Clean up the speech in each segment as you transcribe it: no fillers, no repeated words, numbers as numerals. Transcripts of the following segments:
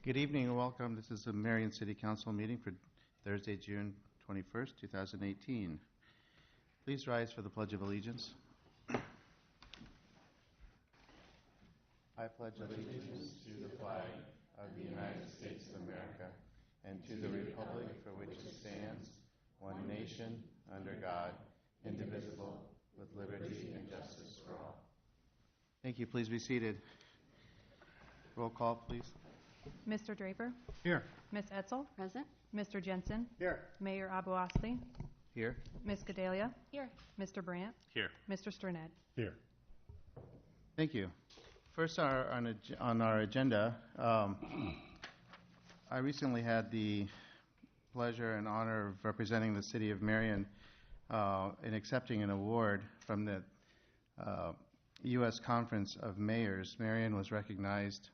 Good evening and welcome. This is the Marion City Council meeting for Thursday, June 21st, 2018. Please rise for the Pledge of Allegiance. I pledge allegiance to the flag of the United States of America and to the republic for which it stands, one nation, under God, indivisible, with liberty and justice for all. Thank you. Please be seated. Roll call, please. Mr. Draper? Here. Ms. Etzel? Present. Mr. Jensen? Here. Mayor Abousli? Here. Ms. Gedalia? Here. Mr. Brandt? Here. Mr. Sternad? Here. Thank you. First on our agenda, I recently had the pleasure and honor of representing the City of Marion in accepting an award from the U.S. Conference of Mayors. Marion was recognized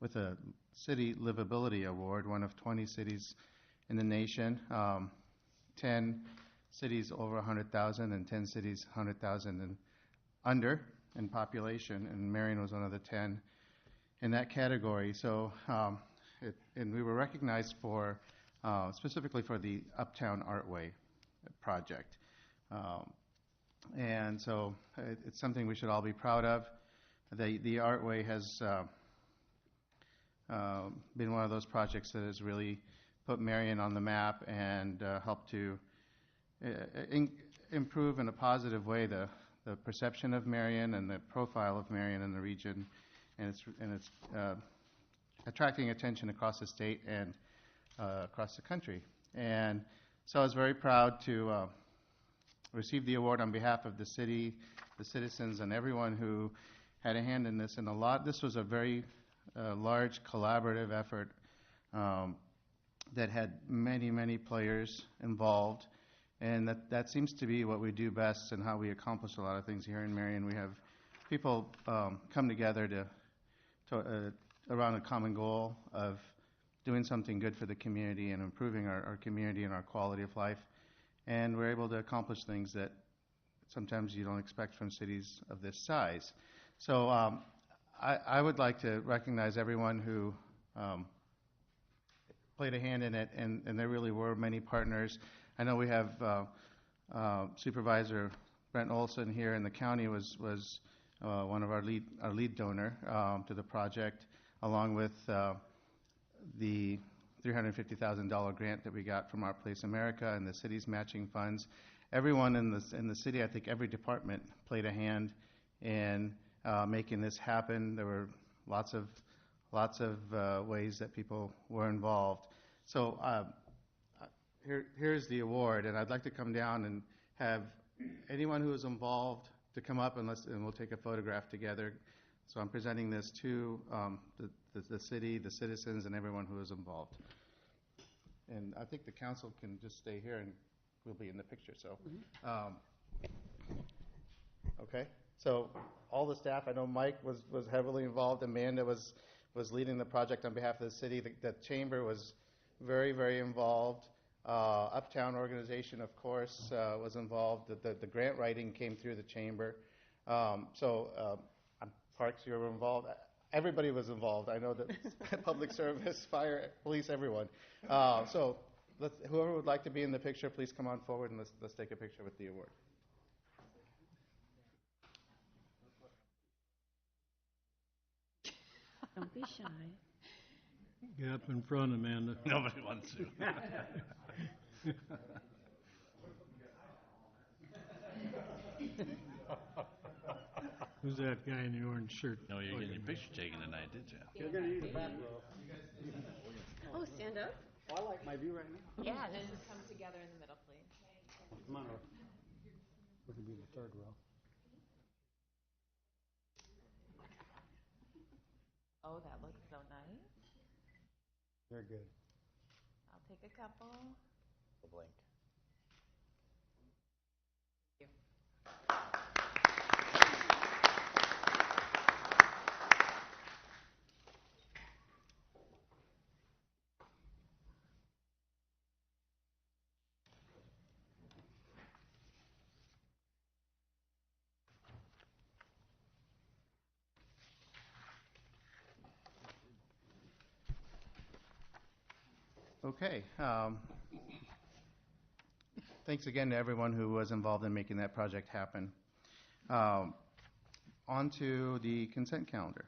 with a City Livability Award, one of 20 cities in the nation, 10 cities over 100,000 and 10 cities 100,000 and under in population, and Marion was one of the 10 in that category. So, and we were recognized for specifically for the Uptown Artway project. And so it's something we should all be proud of. The Artway has been one of those projects that has really put Marion on the map and helped to improve in a positive way the perception of Marion and the profile of Marion in the region, and it's attracting attention across the state and across the country. And so I was very proud to receive the award on behalf of the city, the citizens, and everyone who had a hand in this. And this was a very large collaborative effort that had many players involved, and that seems to be what we do best and how we accomplish a lot of things here in Marion. We have people come together to around a common goal of doing something good for the community and improving our community and our quality of life, and we're able to accomplish things that sometimes you don't expect from cities of this size. So I would like to recognize everyone who played a hand in it, and there really were many partners. I know we have Supervisor Brent Olson here, and the county was one of our lead donor to the project, along with the $350,000 grant that we got from Our Place America and the city's matching funds. Everyone in the city, I think every department played a hand in making this happen. There were lots of ways that people were involved. So here's the award, and I'd like to come down and have anyone who was involved to come up and we'll take a photograph together. So I'm presenting this to the city, the citizens, and everyone who was involved. And I think the council can just stay here and we'll be in the picture. So, okay. So all the staff, I know Mike was heavily involved. Amanda was leading the project on behalf of the city. The chamber was very involved. Uptown organization, of course, was involved. The grant writing came through the chamber. Parks, you were involved. Everybody was involved. I know that public service, fire, police, everyone. So whoever would like to be in the picture, please come on forward and let's take a picture with the award. Don't be shy. Get up in front, Amanda. Nobody wants to. Who's that guy in the orange shirt? No, you're getting your picture taken tonight, did you? You're going to need a back row. Oh, stand up. Oh, I like my view right now. Yeah, and then just come together in the middle, please. Come on, we can be in the third row. Oh, that looks so nice. Very good. I'll take a couple. Blink. Thank you. Okay. Thanks again to everyone who was involved in making that project happen. On to the consent calendar.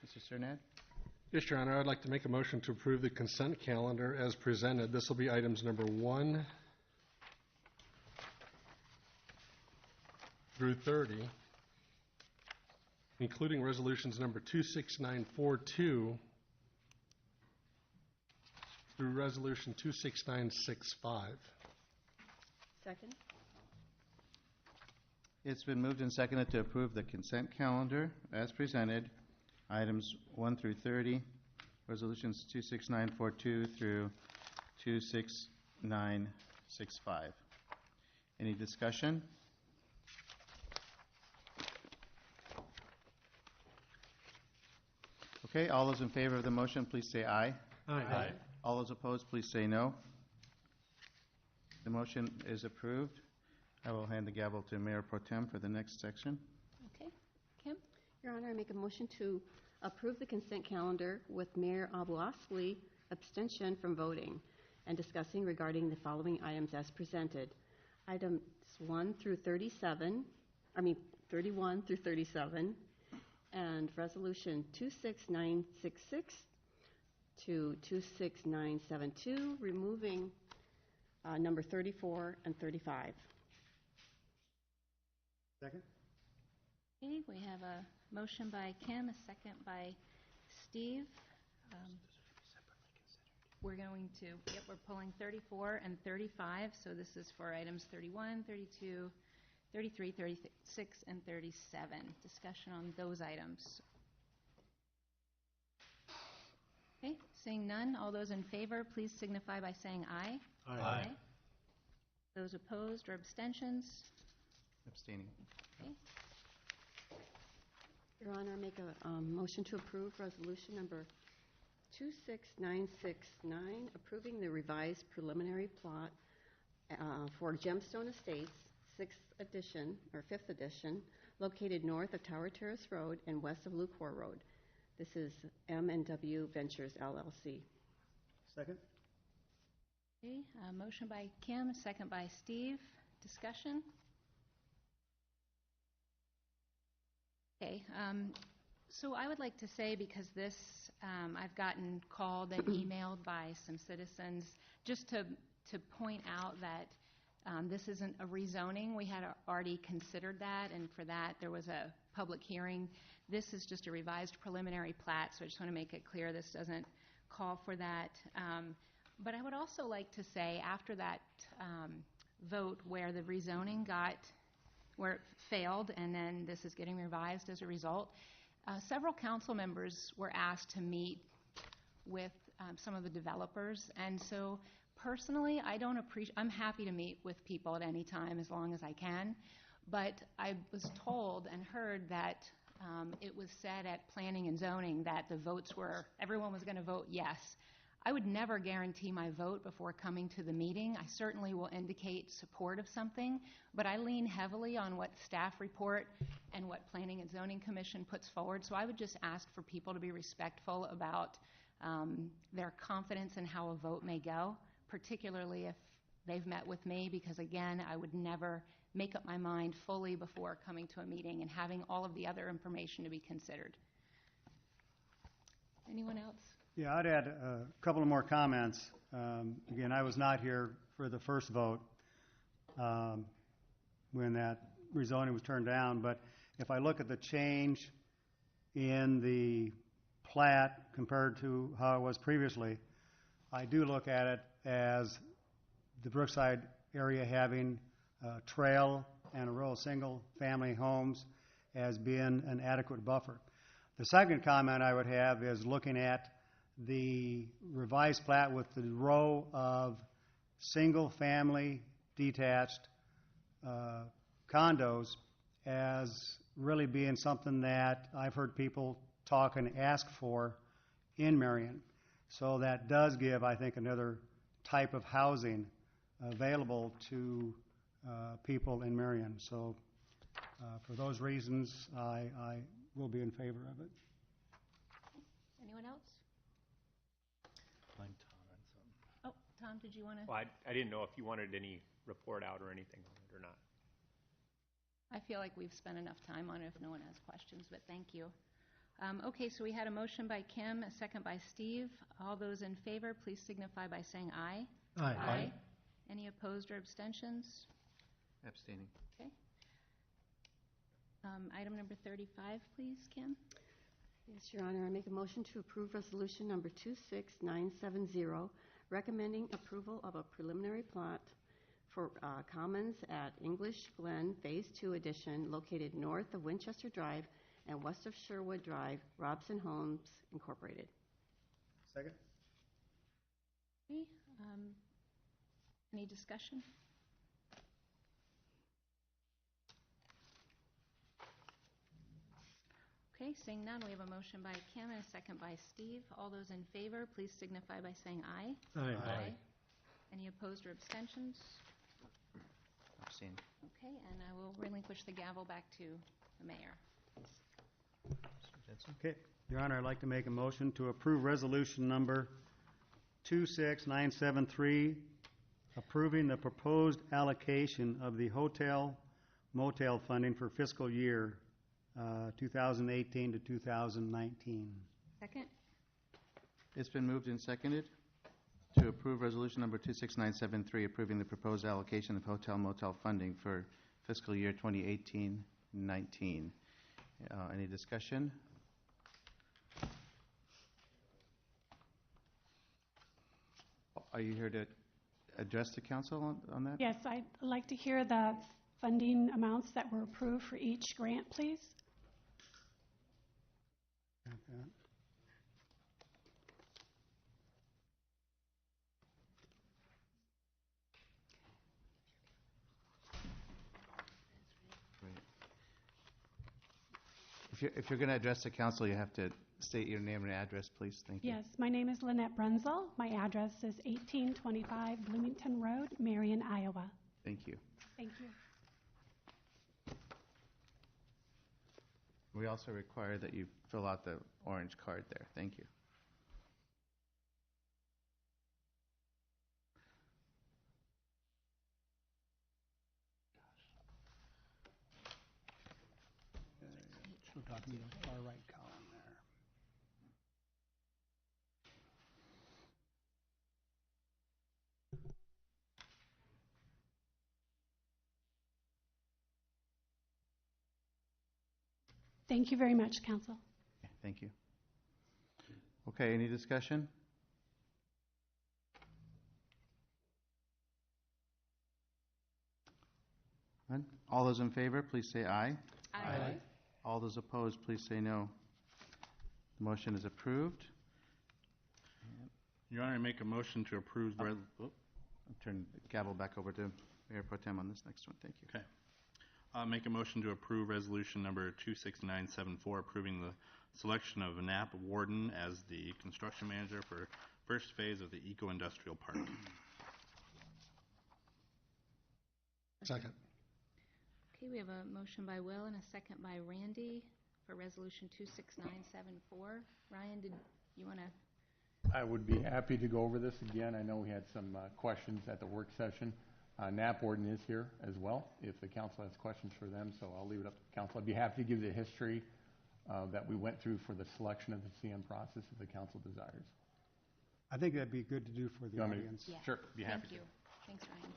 Mr. Cernad? Yes, Your Honor, I'd like to make a motion to approve the consent calendar as presented. This will be items number 1 through 30, including resolutions number 26942 through resolution 26965. Second? It's been moved and seconded to approve the consent calendar as presented, items 1 through 30, resolutions 26942 through 26965. Any discussion? Okay, all those in favor of the motion, please say aye. Aye. All those opposed, please say no. The motion is approved. I will hand the gavel to Mayor Pro Tem for the next section. Okay. Kim? Your Honor, I make a motion to approve the consent calendar with Mayor Abu-Osley abstention from voting and discussing regarding the following items as presented. Items 31 through 37, and Resolution 26966 to 26972, removing number 34 and 35. Second? Okay, we have a motion by Kim, a second by Steve. We're going to, we're pulling 34 and 35, so this is for items 31, 32, 33, 36, and 37. Discussion on those items. Okay, seeing none, all those in favor, please signify by saying aye. Aye. Those opposed or abstentions? Abstaining. Okay. Your Honor, I make a motion to approve resolution number 26969, approving the revised preliminary plot for Gemstone Estates, 5th edition, located north of Tower Terrace Road and west of Lucor Road. This is M&W Ventures, LLC. Second? Okay, motion by Kim, a second by Steve. Discussion? Okay, so I would like to say, because this, I've gotten called and emailed by some citizens, just to point out that this isn't a rezoning. We had already considered that, and for that there was a public hearing. This is just a revised preliminary plat, so I just want to make it clear this doesn't call for that. But I would also like to say, after that vote where the rezoning where it failed, and then this is getting revised as a result, several council members were asked to meet with some of the developers, and so personally, I'm happy to meet with people at any time as long as I can, but I was told and heard that it was said at planning and zoning that the votes were, everyone was going to vote yes. I would never guarantee my vote before coming to the meeting. I certainly will indicate support of something, but I lean heavily on what staff report and what Planning and Zoning Commission puts forward. So I would just ask for people to be respectful about their confidence in how a vote may go, particularly if they've met with me, because again, I would never make up my mind fully before coming to a meeting and having all of the other information to be considered. Anyone else? Yeah, I'd add a couple of more comments. Again, I was not here for the first vote when that rezoning was turned down, but if I look at the change in the plat compared to how it was previously, I do look at it as the Brookside area having a trail and a row of single-family homes as being an adequate buffer. The second comment I would have is looking at the revised plat with the row of single-family detached condos as really being something that I've heard people talk and ask for in Marion. So that does give, I think, another type of housing available to people in Marion. So for those reasons, I will be in favor of it. Anyone else? did you want to? Well, I didn't know if you wanted any report out or anything on it or not. I feel like we've spent enough time on it if no one has questions, but thank you. Okay, so we had a motion by Kim, a second by Steve. All those in favor, please signify by saying aye. Aye. Any opposed or abstentions? Abstaining. Okay. Item number 35, please, Kim. Yes, Your Honor, I make a motion to approve resolution number 26970, recommending approval of a preliminary plot for Commons at English Glen Phase 2 Edition, located north of Winchester Drive and west of Sherwood Drive, Robson Homes Incorporated. Second? Okay. Any discussion? Okay, seeing none, we have a motion by Kim and a second by Steve. All those in favor, please signify by saying aye. Aye. Any opposed or abstentions? Abstain. Okay, and I will relinquish the gavel back to the mayor. Mr. Jensen? Okay, Your Honor, I'd like to make a motion to approve resolution number 26973, approving the proposed allocation of the hotel motel funding for fiscal year 2018 to 2019. Second? It's been moved and seconded to approve resolution number 26973, approving the proposed allocation of hotel motel funding for fiscal year 2018-19. Any discussion? Are you here to address the council on that? Yes, I'd like to hear the funding amounts that were approved for each grant, please. If you're going to address the council, you have to state your name and address, please. Thank you. Yes, my name is Lynette Brunzel. My address is 1825 Bloomington Road, Marion, Iowa. Thank you. Thank you. We also require that you fill out the orange card there. Thank you. So talking to the far right column there. Thank you very much, Council. Okay, thank you. Okay, any discussion? None? All those in favor, please say aye. Aye. All those opposed, please say no. The motion is approved. Your Honor, I make a motion to approve the I'll turn the gavel back over to Mayor Pro Tem on this next one. Thank you. Okay. I'll make a motion to approve resolution number 26974, approving the selection of Knapp Warden as the construction manager for first phase of the Eco-Industrial Park. Second. Okay, we have a motion by Will and a second by Randy for resolution 26974. Ryan, did you want to? I would be happy to go over this again. I know we had some questions at the work session. Knapp Warden is here as well, if the council has questions for them, so I'll leave it up to the council. I'd be happy to give the history that we went through for the selection of the CM process if the council desires. I think that'd be good to do for the You want me to- audience. Yeah. Sure, be happy Thank you. Thanks, Ryan.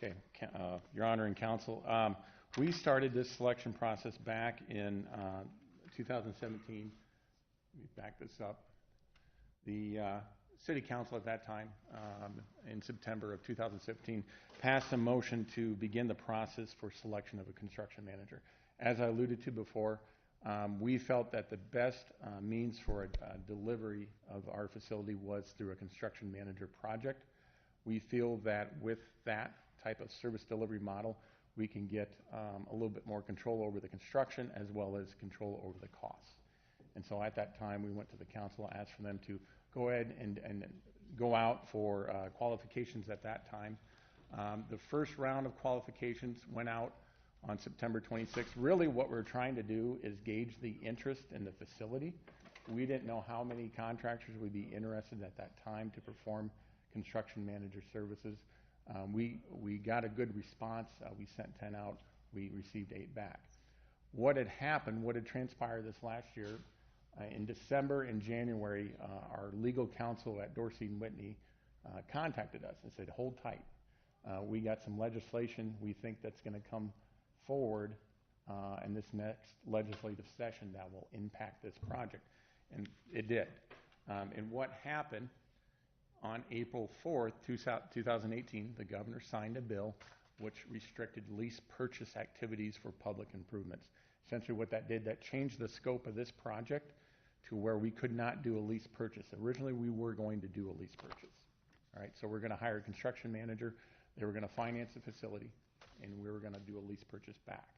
Okay, Your Honor and Council, we started this selection process back in 2017. Let me back this up. The City Council at that time, in September of 2017, passed a motion to begin the process for selection of a construction manager. As I alluded to before, we felt that the best means for a delivery of our facility was through a construction manager project. We feel that with that type of service delivery model, we can get a little bit more control over the construction as well as control over the costs. And so at that time, we went to the council, asked for them to go ahead and go out for qualifications at that time. The first round of qualifications went out on September 26th. Really what we're trying to do is gauge the interest in the facility. We didn't know how many contractors would be interested at that time to perform construction manager services. We got a good response. We sent 10 out. We received 8 back. What had happened, what had transpired this last year, in December and January, our legal counsel at Dorsey and Whitney contacted us and said, hold tight. We got some legislation we think that's going to come forward in this next legislative session that will impact this project. And it did. And what happened on April 4th, 2018, the governor signed a bill which restricted lease purchase activities for public improvements. Essentially what that did, that changed the scope of this project to where we could not do a lease purchase. Originally, we were going to do a lease purchase. All right, so we're going to hire a construction manager. They were going to finance the facility, and we were going to do a lease purchase back.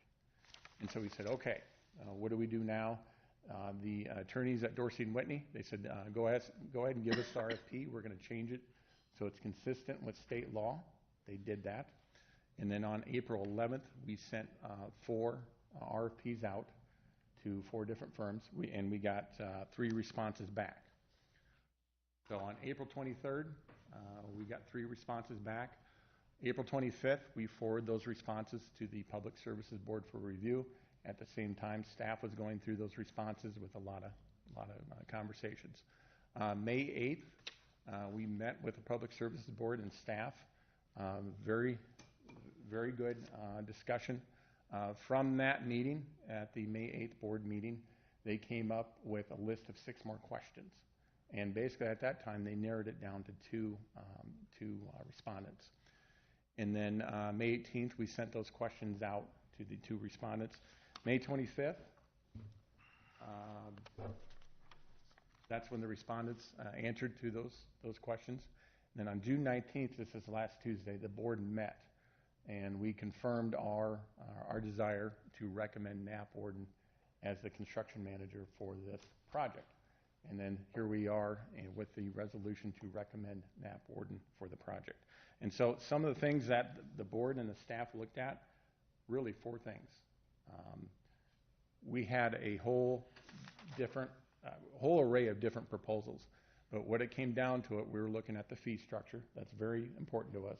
And so we said, okay, what do we do now? The attorneys at Dorsey and Whitney, they said, go ahead and give us the RFP. We're going to change it so it's consistent with state law. They did that. And then on April 11th, we sent 4 RFPs out to 4 different firms, and we got 3 responses back. So on April 23rd, we got 3 responses back. April 25th, we forwarded those responses to the Public Services Board for review. At the same time, staff was going through those responses with a lot of conversations. May 8th, we met with the Public Services Board and staff. Very good discussion. From that meeting, at the May 8th board meeting, they came up with a list of 6 more questions. And basically at that time, they narrowed it down to two respondents. And then May 18th, we sent those questions out to the 2 respondents. May 25th, that's when the respondents answered to those questions. And then on June 19th, this is last Tuesday, the board met, and we confirmed our desire to recommend Knapp Worden as the construction manager for this project. And then here we are with the resolution to recommend Knapp Worden for the project. And so some of the things that the board and the staff looked at, really 4 things. We had a whole array of different proposals, but what it came down to we were looking at the fee structure. That's very important to us,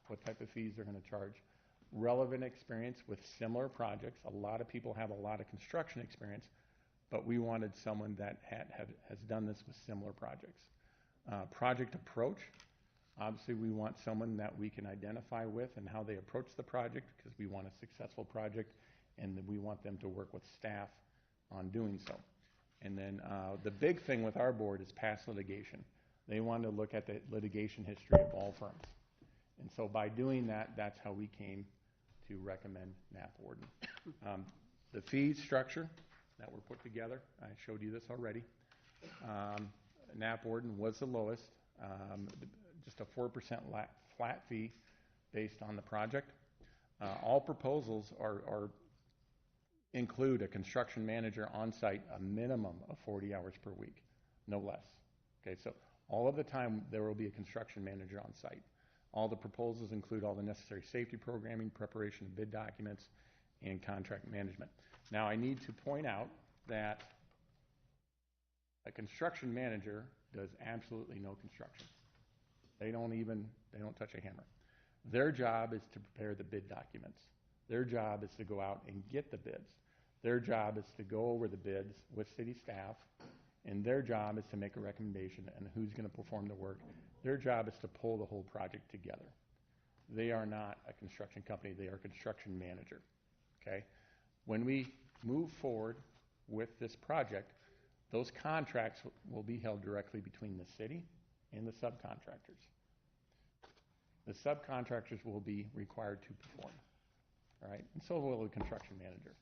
what type of fees they're going to charge. Relevant experience with similar projects. A lot of people have a lot of construction experience, but we wanted someone that has done this with similar projects. Project approach. Obviously, we want someone that we can identify with and how they approach the project, because we want a successful project, and we want them to work with staff on doing so. And then the big thing with our board is past litigation. They want to look at the litigation history of all firms. And so by doing that, that's how we came to recommend Knapp Worden. The fee structure that were put together, I showed you this already. Knapp Worden was the lowest, just a 4% flat fee based on the project. All proposals include a construction manager on site, a minimum of 40 hours per week, no less. Okay, so all of the time there will be a construction manager on site. All the proposals include all the necessary safety programming, preparation of bid documents, and contract management. Now, I need to point out that a construction manager does absolutely no construction. They don't touch a hammer. Their job is to prepare the bid documents. Their job is to go out and get the bids. Their job is to go over the bids with city staff, and their job is to make a recommendation on who's going to perform the work. Their job is to pull the whole project together. They are not a construction company. They are a construction manager. Okay? When we move forward with this project, those contracts will be held directly between the city and the subcontractors. The subcontractors will be required to perform. All right? And so will the construction manager.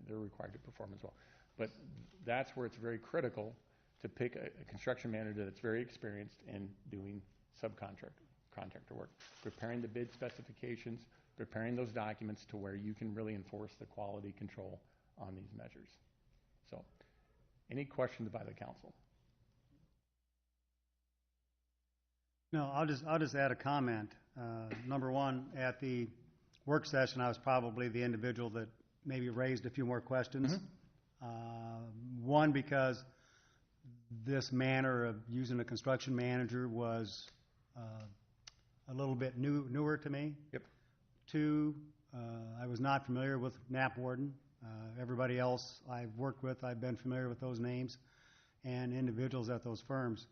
They're required to perform as well. But that's where it's very critical to pick a construction manager that's very experienced in doing contractor work, preparing the bid specifications, preparing those documents to where you can really enforce the quality control on these measures. So, any questions by the council? No, I'll just add a comment. Number one, at the work session, I was probably the individual that maybe raised a few more questions. One, because this manner of using a construction manager was a little bit newer to me. Yep. Two, I was not familiar with Knapp Warden. Everybody else I've worked with, I've been familiar with those names and individuals at those firms.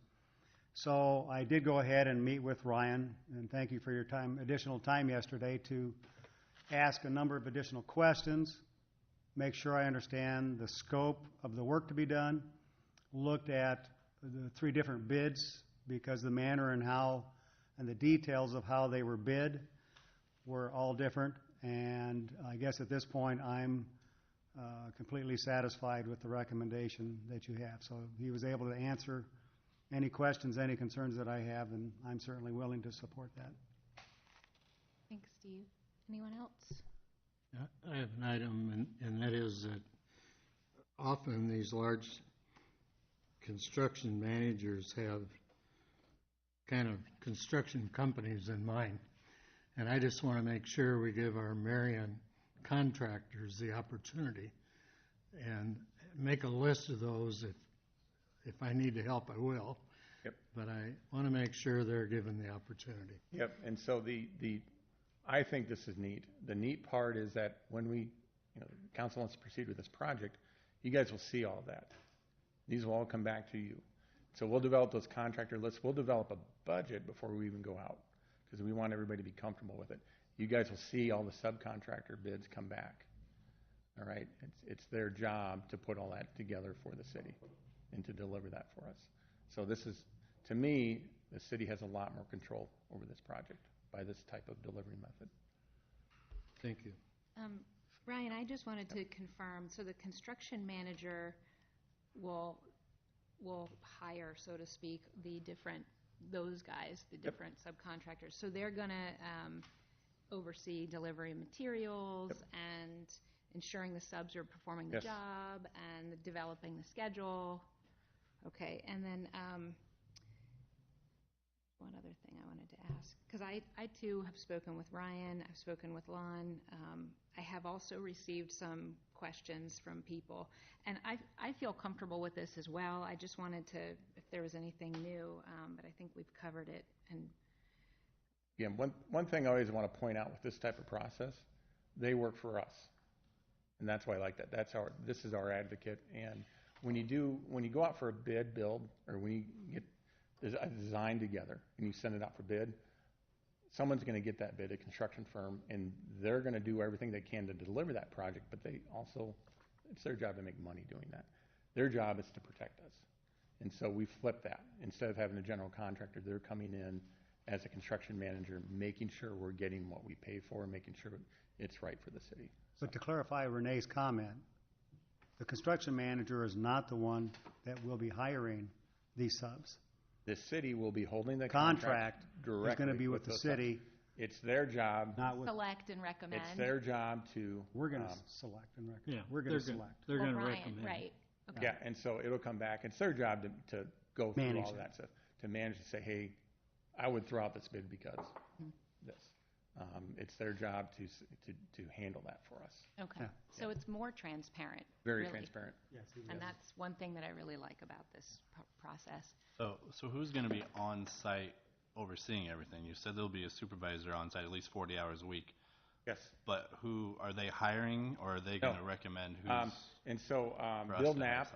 So I did go ahead and meet with Ryan, and thank you for your additional time yesterday to ask a number of additional questions, make sure I understand the scope of the work to be done, looked at the 3 different bids because the manner and how and the details of how they were bid were all different, and I guess at this point I'm completely satisfied with the recommendation that you have. So he was able to answer any questions, any concerns that I have, and I'm certainly willing to support that. Thanks, Steve. Anyone else? I have an item, and that is that often these large construction managers have kind of construction companies in mind. And I just want to make sure we give our Marion contractors the opportunity and make a list of those. If I need to help, I will. Yep. But I want to make sure they're given the opportunity. Yep. And so I think this is neat. The neat part is that when the council wants to proceed with this project, you guys will see all of that. These will all come back to you. So we'll develop those contractor lists. We'll develop a budget before we even go out because we want everybody to be comfortable with it. You guys will see all the subcontractor bids come back. All right? It's their job to put all that together for the city and to deliver that for us. So this is, to me, the city has a lot more control over this project by this type of delivery method. Thank you. Ryan, I just wanted to confirm, so the construction manager will hire, so to speak, those guys, the different subcontractors. So they're going to oversee delivery of materials and ensuring the subs are performing the job and developing the schedule. Okay, and then one other thing I wanted to ask, because I too have spoken with Ryan, I've spoken with Lon. I have also received some questions from people, and I feel comfortable with this as well. I just wanted to, if there was anything new, but I think we've covered it. And again, one thing I always want to point out with this type of process, they work for us, and that's why I like that. This is our advocate, and when you go out for a build, or when you get a design together and you send it out for bid, someone's going to get that bid, a construction firm, and they're going to do everything they can to deliver that project, but it's their job to make money doing that. Their job is to protect us. And so we flip that. Instead of having a general contractor, they're coming in as a construction manager, making sure we're getting what we pay for, and making sure it's right for the city. But to clarify Renee's comment, the construction manager is not the one that will be hiring these subs. The city will be holding the contract directly. Is going to be with the city. Subs. It's their job. Not with. Select and recommend. It's their job to. We're going to select and recommend. Yeah, we're going to select. They're going to Ryan, recommend. right? Okay. Yeah, and so it'll come back. It's their job to go through manage all of that stuff, to manage and say, hey, I would throw out this bid because this. It's their job to handle that for us. Okay. Yeah. So it's more transparent. Very really. Transparent. Yes, And that's one thing that I really like about this process. So who's going to be on site overseeing everything? You said there'll be a supervisor on site at least 40 hours a week. Yes. But who are they hiring, or are they going to recommend who's? And so Bill Knapp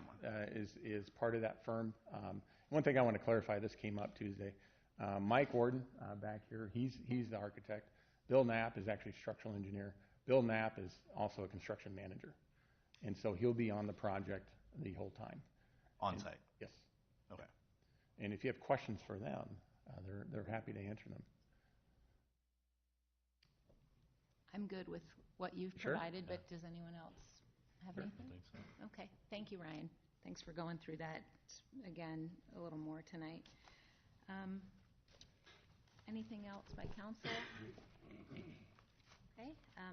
is part of that firm. One thing I want to clarify, this came up Tuesday. Mike Warden back here, he's the architect. Bill Knapp is actually a structural engineer. Bill Knapp is also a construction manager. And so he'll be on the project the whole time. On site? Yes. Okay. And if you have questions for them, they're happy to answer them. I'm good with what you've provided, but does anyone else have anything? I think so. Okay. Thank you, Ryan. Thanks for going through that, again, a little more tonight. Anything else by council? Okay,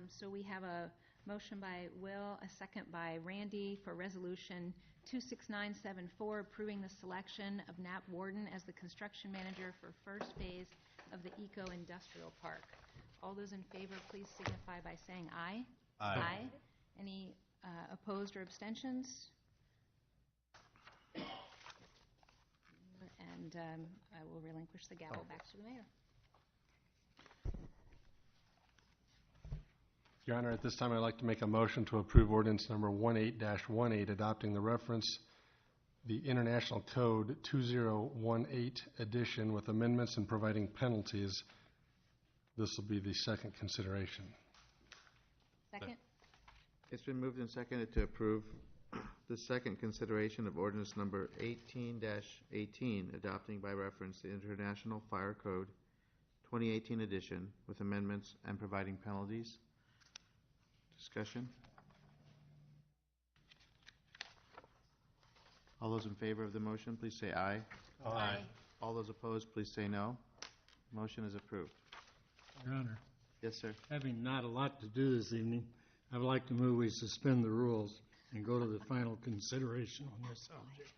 so we have a motion by Will, a second by Randy for Resolution 26974, approving the selection of Knapp Warden as the construction manager for first phase of the Eco-Industrial Park. All those in favor, please signify by saying aye. Aye. Any opposed or abstentions? And I will relinquish the gavel back to the mayor. Your Honor, at this time, I'd like to make a motion to approve ordinance number 18-18, adopting the reference, the International Code 2018 edition with amendments and providing penalties. This will be the second consideration. Second? It's been moved and seconded to approve the second consideration of ordinance number 18-18, adopting by reference the International Fire Code 2018 edition with amendments and providing penalties. Discussion? All those in favor of the motion, please say aye. Aye. All those opposed, please say no. Motion is approved. Your Honor, Yes, sir. having not a lot to do this evening, I would like to move we suspend the rules and go to the final consideration on this subject.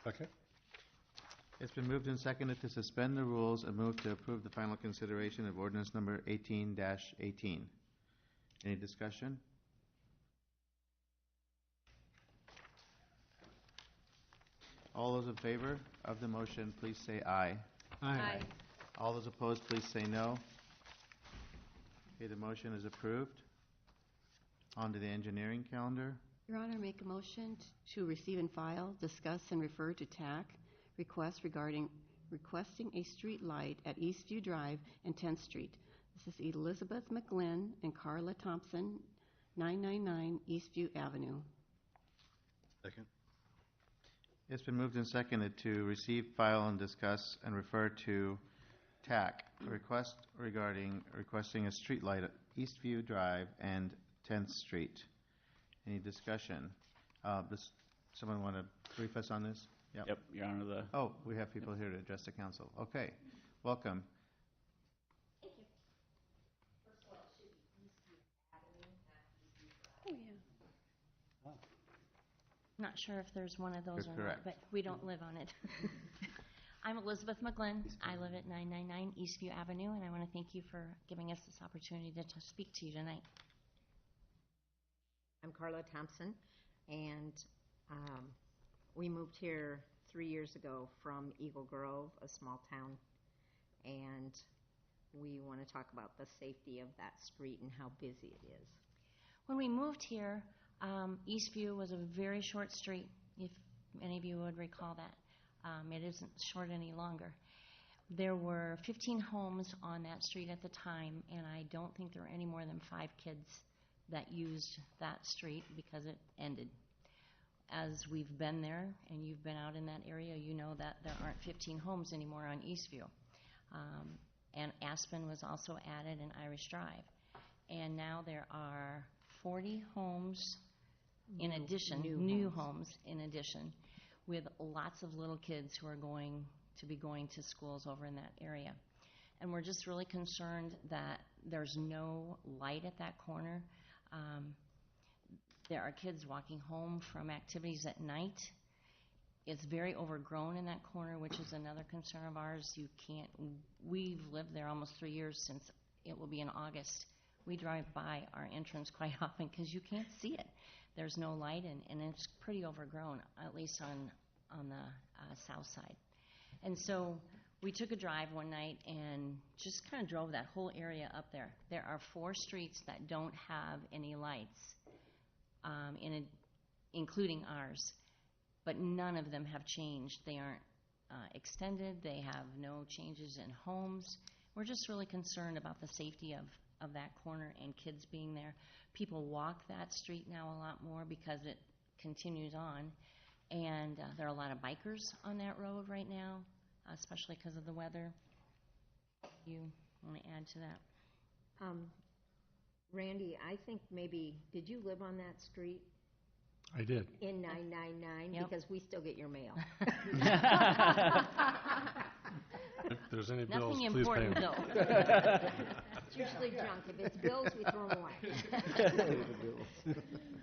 Second? It's been moved and seconded to suspend the rules and move to approve the final consideration of ordinance number 18-18. Any discussion? All those in favor of the motion, please say aye. Aye. All those opposed, please say no. Okay, the motion is approved. On to the engineering calendar. Your Honor, make a motion to receive and file, discuss, and refer to TAC requests regarding requesting a street light at Eastview Drive and 10th Street. This is Elizabeth McGlynn and Carla Thompson, 999 Eastview Avenue. Second. It's been moved and seconded to receive, file, and discuss and refer to TAC, a request regarding requesting a street light at Eastview Drive and 10th Street. Any discussion? Does someone want to brief us on this? Yep, Your Honor, Oh, we have people here to address the council. Okay, welcome. Oh, yeah. Not sure if there's one of those You're or correct. not, but we don't live on it. I'm Elizabeth McGlynn. I live at 999 Eastview Avenue, and I want to thank you for giving us this opportunity to speak to you tonight. I'm Carla Thompson, and we moved here 3 years ago from Eagle Grove, a small town, and we want to talk about the safety of that street and how busy it is. When we moved here, Eastview was a very short street, if any of you would recall that. It isn't short any longer. There were 15 homes on that street at the time, and I don't think there were any more than 5 kids that used that street because it ended. As we've been there, and you've been out in that area, you know that there aren't 15 homes anymore on Eastview. And Aspen was also added, and Irish Drive. And now there are 40 homes in addition, new homes in addition, with lots of little kids who are going to be going to schools over in that area. And we're just really concerned that there's no light at that corner. There are kids walking home from activities at night. It's very overgrown in that corner, which is another concern of ours. We've lived there almost 3 years, since it will be in August. We drive by our entrance quite often because you can't see it. There's no light, and it's pretty overgrown, at least on the south side. And so we took a drive one night and just kind of drove that whole area up there. There are 4 streets that don't have any lights, including ours, but none of them have changed. They aren't extended. They have no changes in homes. We're just really concerned about the safety of that corner and kids being there. People walk that street now a lot more because it continues on, and there are a lot of bikers on that road right now, especially because of the weather. You want to add to that? Randy, I think maybe, did you live on that street? I did. In 999? Yep. Because we still get your mail. If there's any bills, Nothing please pay important, them. though. It's usually junk. If it's bills, we throw them away.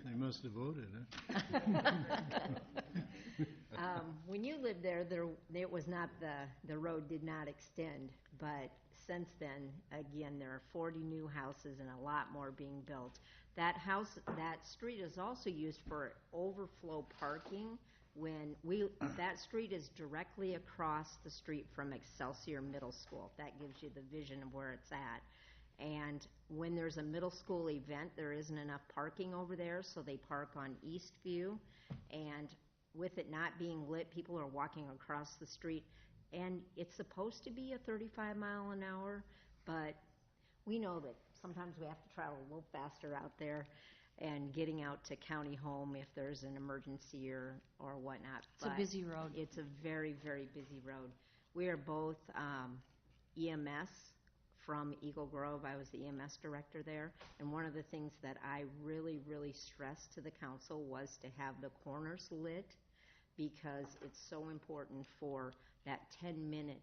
They must have voted, huh? When you lived there, it was not the road did not extend, but since then, again, there are 40 new houses and a lot more being built. That street is also used for overflow parking. That street is directly across the street from Excelsior Middle School. That gives you the vision of where it's at. And when there's a middle school event, there isn't enough parking over there, so they park on Eastview. And with it not being lit, people are walking across the street. And it's supposed to be a 35 mile an hour, but we know that sometimes we have to travel a little faster out there and getting out to county home if there's an emergency or whatnot. It's a busy road. It's a very, very busy road. We are both EMS from Eagle Grove. I was the EMS director there. And one of the things that I really, really stressed to the council was to have the corners lit, because it's so important for that 10-minute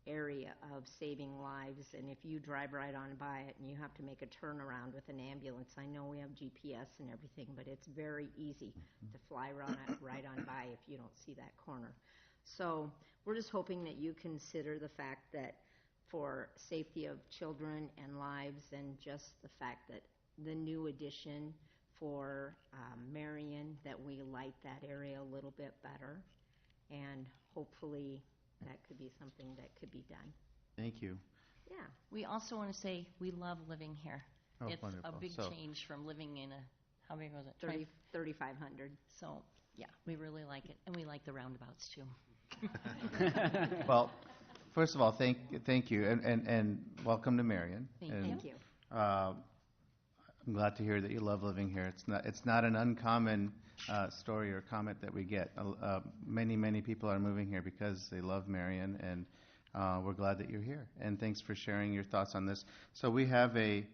area of saving lives. And if you drive right on by it and you have to make a turnaround with an ambulance, I know we have GPS and everything, but it's very easy to fly right on by if you don't see that corner. So we're just hoping that you consider the fact that for safety of children and lives, and just the fact that the new addition for Marion, that we light that area a little bit better, and hopefully that could be something that could be done. Thank you. Yeah. We also want to say we love living here. Oh, It's wonderful. a big So- change from living in how big was it? 3,500. So, yeah, we really like it, and we like the roundabouts too. Well, first of all, thank you, and welcome to Marion. Thank you. I'm glad to hear that you love living here. It's not an uncommon story or comment that we get. Many people are moving here because they love Marion, and we're glad that you're here. And thanks for sharing your thoughts on this. So we have a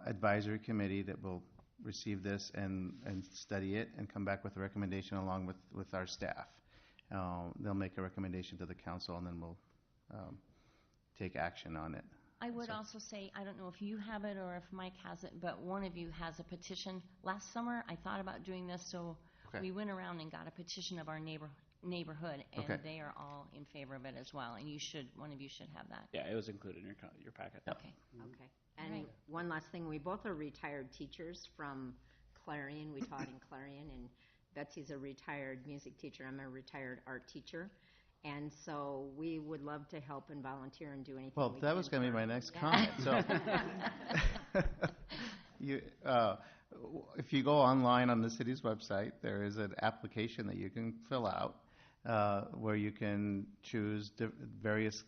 advisory committee that will receive this and study it and come back with a recommendation along with our staff. They'll make a recommendation to the council, and then we'll take action on it. I would also say, I don't know if you have it or if Mike has it, but one of you has a petition. Last summer, I thought about doing this, so we went around and got a petition of our neighborhood, and they are all in favor of it as well. And one of you should have that. Yeah, it was included in your packet. Okay. Okay. And one last thing, we both are retired teachers from Clarion. We taught in Clarion, and Betsy's a retired music teacher. I'm a retired art teacher. And so we would love to help and volunteer and do anything we can. Well, that was going to be my next comment. So, if you go online on the city's website, there is an application that you can fill out where you can choose various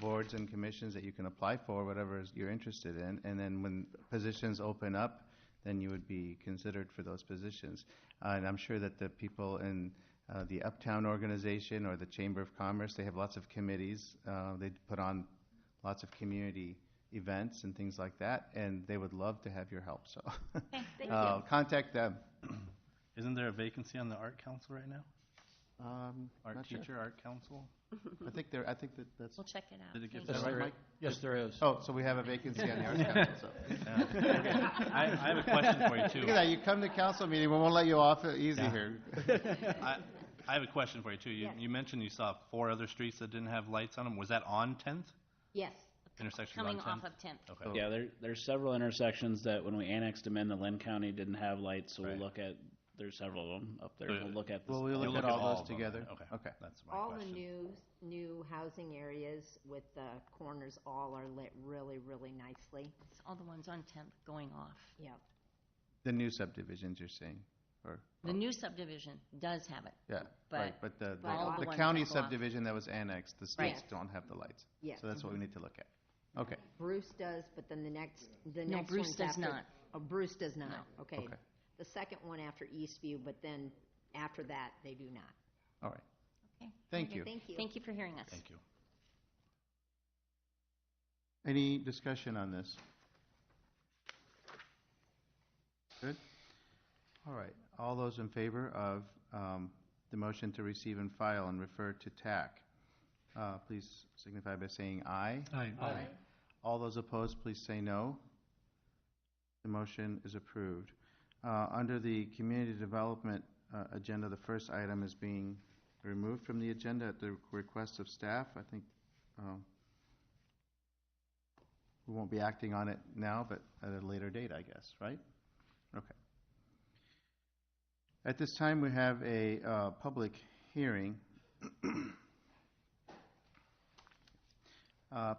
boards and commissions that you can apply for, whatever you're interested in. And then when positions open up, then you would be considered for those positions. And I'm sure that the people in the Uptown organization or the Chamber of Commerce, they have lots of committees. They put on lots of community events and things like that, and they would love to have your help. So Thank you. contact them. Isn't there a vacancy on the art council right now? Art Not teacher, sure. art council? I think that's. We'll check it out. Did it get Is that right, Mike? Yes, there is. Oh, so we have a vacancy on the Arts Council. So. I have a question for you, too. Look at that. You come to council meeting, we won't let you off easy here. I have a question for you, too. You mentioned you saw 4 other streets that didn't have lights on them. Was that on 10th? Yes. Intersections Coming on 10th? off of 10th. Okay. Yeah, there's several intersections that when we annexed them in, the Lynn County didn't have lights, so we'll look at, there's several of them up there. We'll look at this. Well, we'll You'll look at look at all all those of them. together. Okay. That's my All question. the new housing areas with the corners all are lit really, really nicely. It's all the ones on 10th going off. Yep. The new subdivisions you're saying? The new subdivision does have it. Yeah, But right, but all the the ones county that go off. subdivision that was annexed, the streets don't have the lights. Yes. So that's what we need to look at. Okay. Bruce does, but then the next No, Bruce one's does after- not. Oh, Bruce does not. No. Okay. Okay. The second one after Eastview, but then after that, they do not. All right. Okay. Thank you. Thank you. Thank you for hearing us. Thank you. Any discussion on this? Good. All right. All those in favor of the motion to receive and file and refer to TAC, please signify by saying aye. Aye. All those opposed, please say no. The motion is approved. Under the community development agenda, the first item is being removed from the agenda at the request of staff. I think we won't be acting on it now, but at a later date, I guess, right? Okay. At this time, we have a public hearing.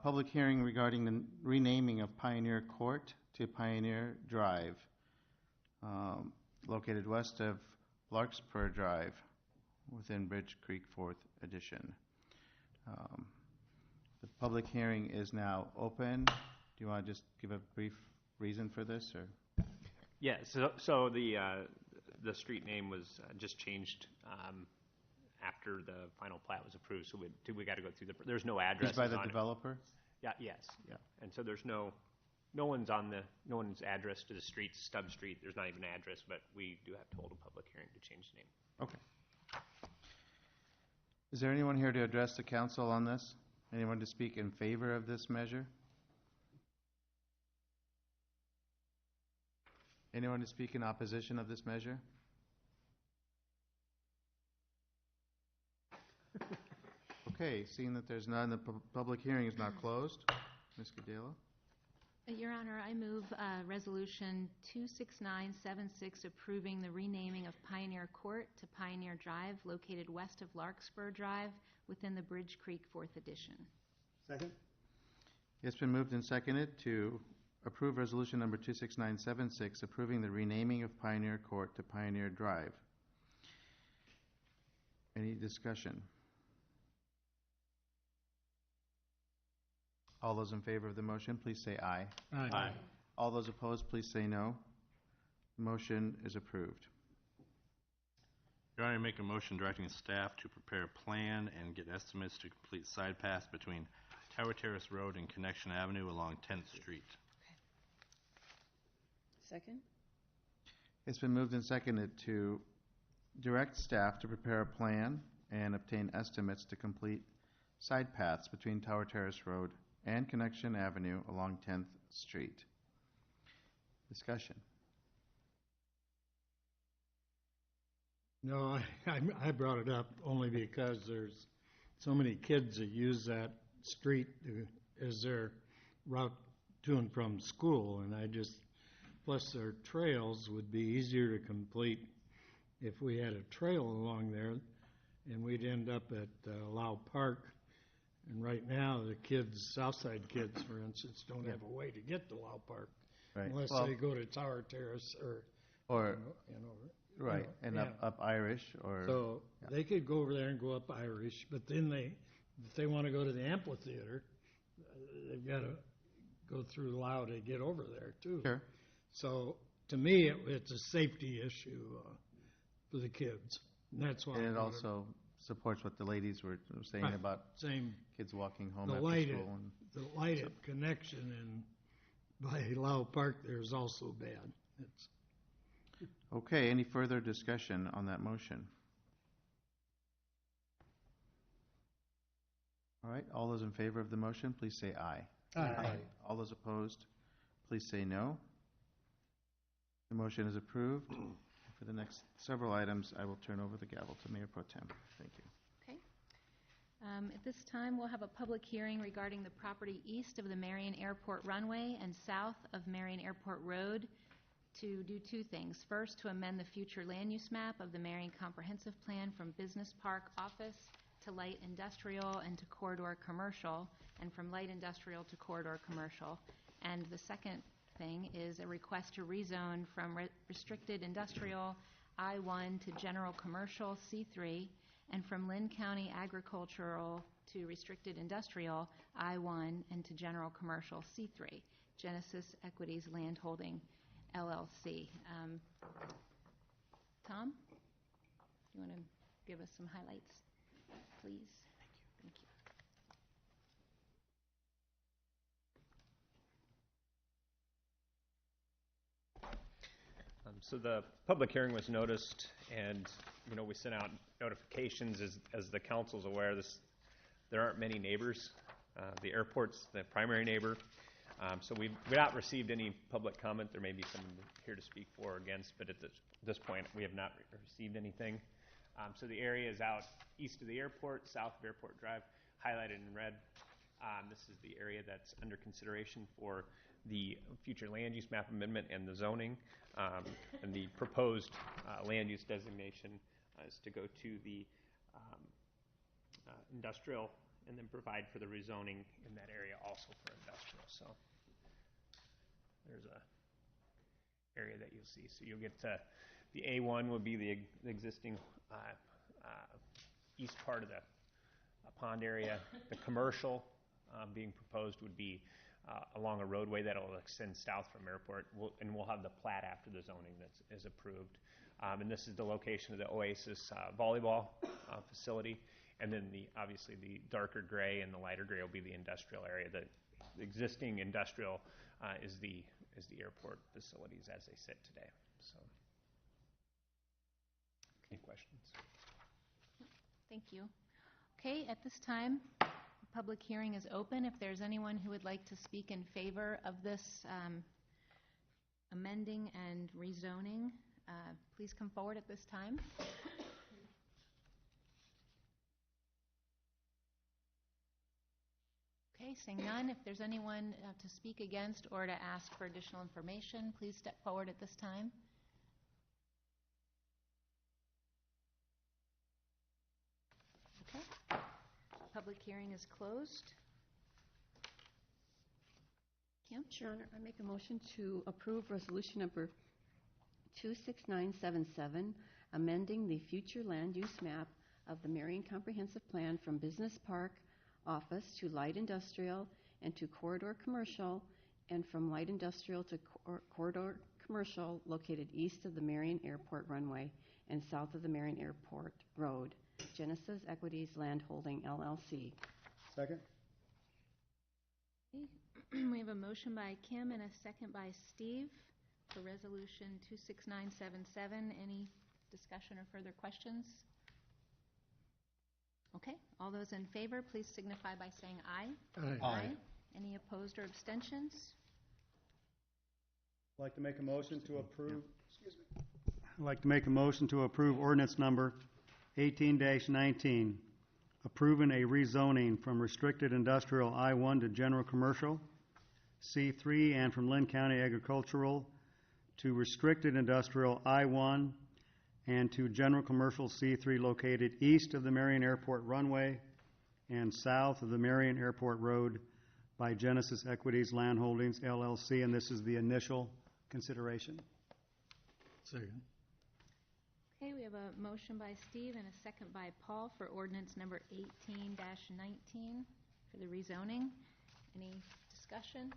Public hearing regarding the renaming of Pioneer Court to Pioneer Drive, located west of Larkspur Drive within Bridge Creek 4th Edition. The public hearing is now open. Do you want to just give a brief reason for this, or? Yeah, so the street name was just changed after the final plat was approved, so we got to go through there's no address. By the developer? Yeah, yes. Yeah. And so there's no one's address to the street, Stubb Street. There's not even an address, but we do have to hold a public hearing to change the name. Okay. Is there anyone here to address the council on this? Anyone to speak in favor of this measure? Anyone to speak in opposition of this measure? Okay, seeing that there's none, the public hearing is now closed. Ms. Cadela? Your Honor, I move Resolution 26976 approving the renaming of Pioneer Court to Pioneer Drive, located west of Larkspur Drive within the Bridge Creek 4th Edition. Second? It's been moved and seconded to approve resolution number 26976, approving the renaming of Pioneer Court to Pioneer Drive. Any discussion? All those in favor of the motion, please say aye. Aye. Aye. All those opposed, please say no. The motion is approved. Your Honor, I make a motion directing staff to prepare a plan and get estimates to complete side paths between Tower Terrace Road and Connection Avenue along 10th Street. Second? It's been moved and seconded to direct staff to prepare a plan and obtain estimates to complete side paths between Tower Terrace Road and Connection Avenue along 10th Street. Discussion. No, I brought it up only because there's so many kids that use that street as their route to and from school, and plus their trails would be easier to complete if we had a trail along there, and we'd end up at Lau Park. And right now, the kids, Southside kids, for instance, don't have a way to get to Lau Park unless they go to Tower Terrace or right, and up Irish or. So they could go over there and go up Irish, but then if they want to go to the amphitheater, they've got to go through Lau to get over there too. Sure. So to me, it's a safety issue for the kids, and that's why. And it also supports what the ladies were saying about kids walking home after school. The lighted connection by Lau Park there is also bad. Okay, any further discussion on that motion? All right, all those in favor of the motion, please say aye. Aye. All those opposed, please say no. The motion is approved. For the next several items, I will turn over the gavel to Mayor Pro Tem. Thank you. Okay. At this time, we'll have a public hearing regarding the property east of the Marion Airport runway and south of Marion Airport Road to do two things. First, to amend the future land use map of the Marion Comprehensive Plan from Business Park Office to Light Industrial and to Corridor Commercial, and from Light Industrial to Corridor Commercial. And the second thing is a request to rezone from restricted industrial I-1 to general commercial C3, and from Lynn County agricultural to restricted industrial I-1 and to general commercial C3. Genesis Equities Land Holding LLC. Tom, you want to give us some highlights, please? Thank you. So the public hearing was noticed, and we sent out notifications. As the council's aware, there aren't many neighbors. The airport's the primary neighbor, So we've not received any public comment. There may be some here to speak for or against, but at this point, we have not received anything. So the area is out east of the airport, south of Airport Drive, highlighted in red. This is the area that's under consideration for the future land use map amendment and the zoning. And the proposed land use designation is to go to the industrial and then provide for the rezoning in that area also for industrial. So there's a area that you'll see. So you'll get to the A1 will be the existing east part of the pond area. The commercial being proposed would be along a roadway that will extend south from airport, and we'll have the plat after the zoning that is approved. And this is the location of the Oasis volleyball facility. And then obviously the darker gray and the lighter gray will be the industrial area. The existing industrial is the airport facilities as they sit today. So, any questions? Thank you. Okay, at this time, the public hearing is open. If there's anyone who would like to speak in favor of this amending and rezoning, please come forward at this time. Okay, seeing none, if there's anyone to speak against or to ask for additional information, please step forward at this time. Okay, public hearing is closed. Kim? Your Honor, I make a motion to approve resolution number 26977, amending the future land use map of the Marion Comprehensive Plan from Business Park Office to light industrial and to corridor commercial, and from light industrial to corridor commercial located east of the Marion Airport runway and south of the Marion Airport Road. Genesis Equities Land Holding, LLC. Second? Okay. We have a motion by Kim and a second by Steve for resolution 26977. Any discussion or further questions? Okay, all those in favor, please signify by saying aye. Aye. Any opposed or abstentions? I'd like to make a motion to approve. Excuse me. I'd like to make a motion to approve ordinance number 18-19, approving a rezoning from restricted industrial I-1 to general commercial, C3, and from Lynn County agricultural to restricted industrial I-1 and to general commercial C3 located east of the Marion Airport runway and south of the Marion Airport Road by Genesis Equities Land Holdings, LLC, and this is the initial consideration. Second. Okay, we have a motion by Steve and a second by Paul for ordinance number 18-19 for the rezoning. Any discussion?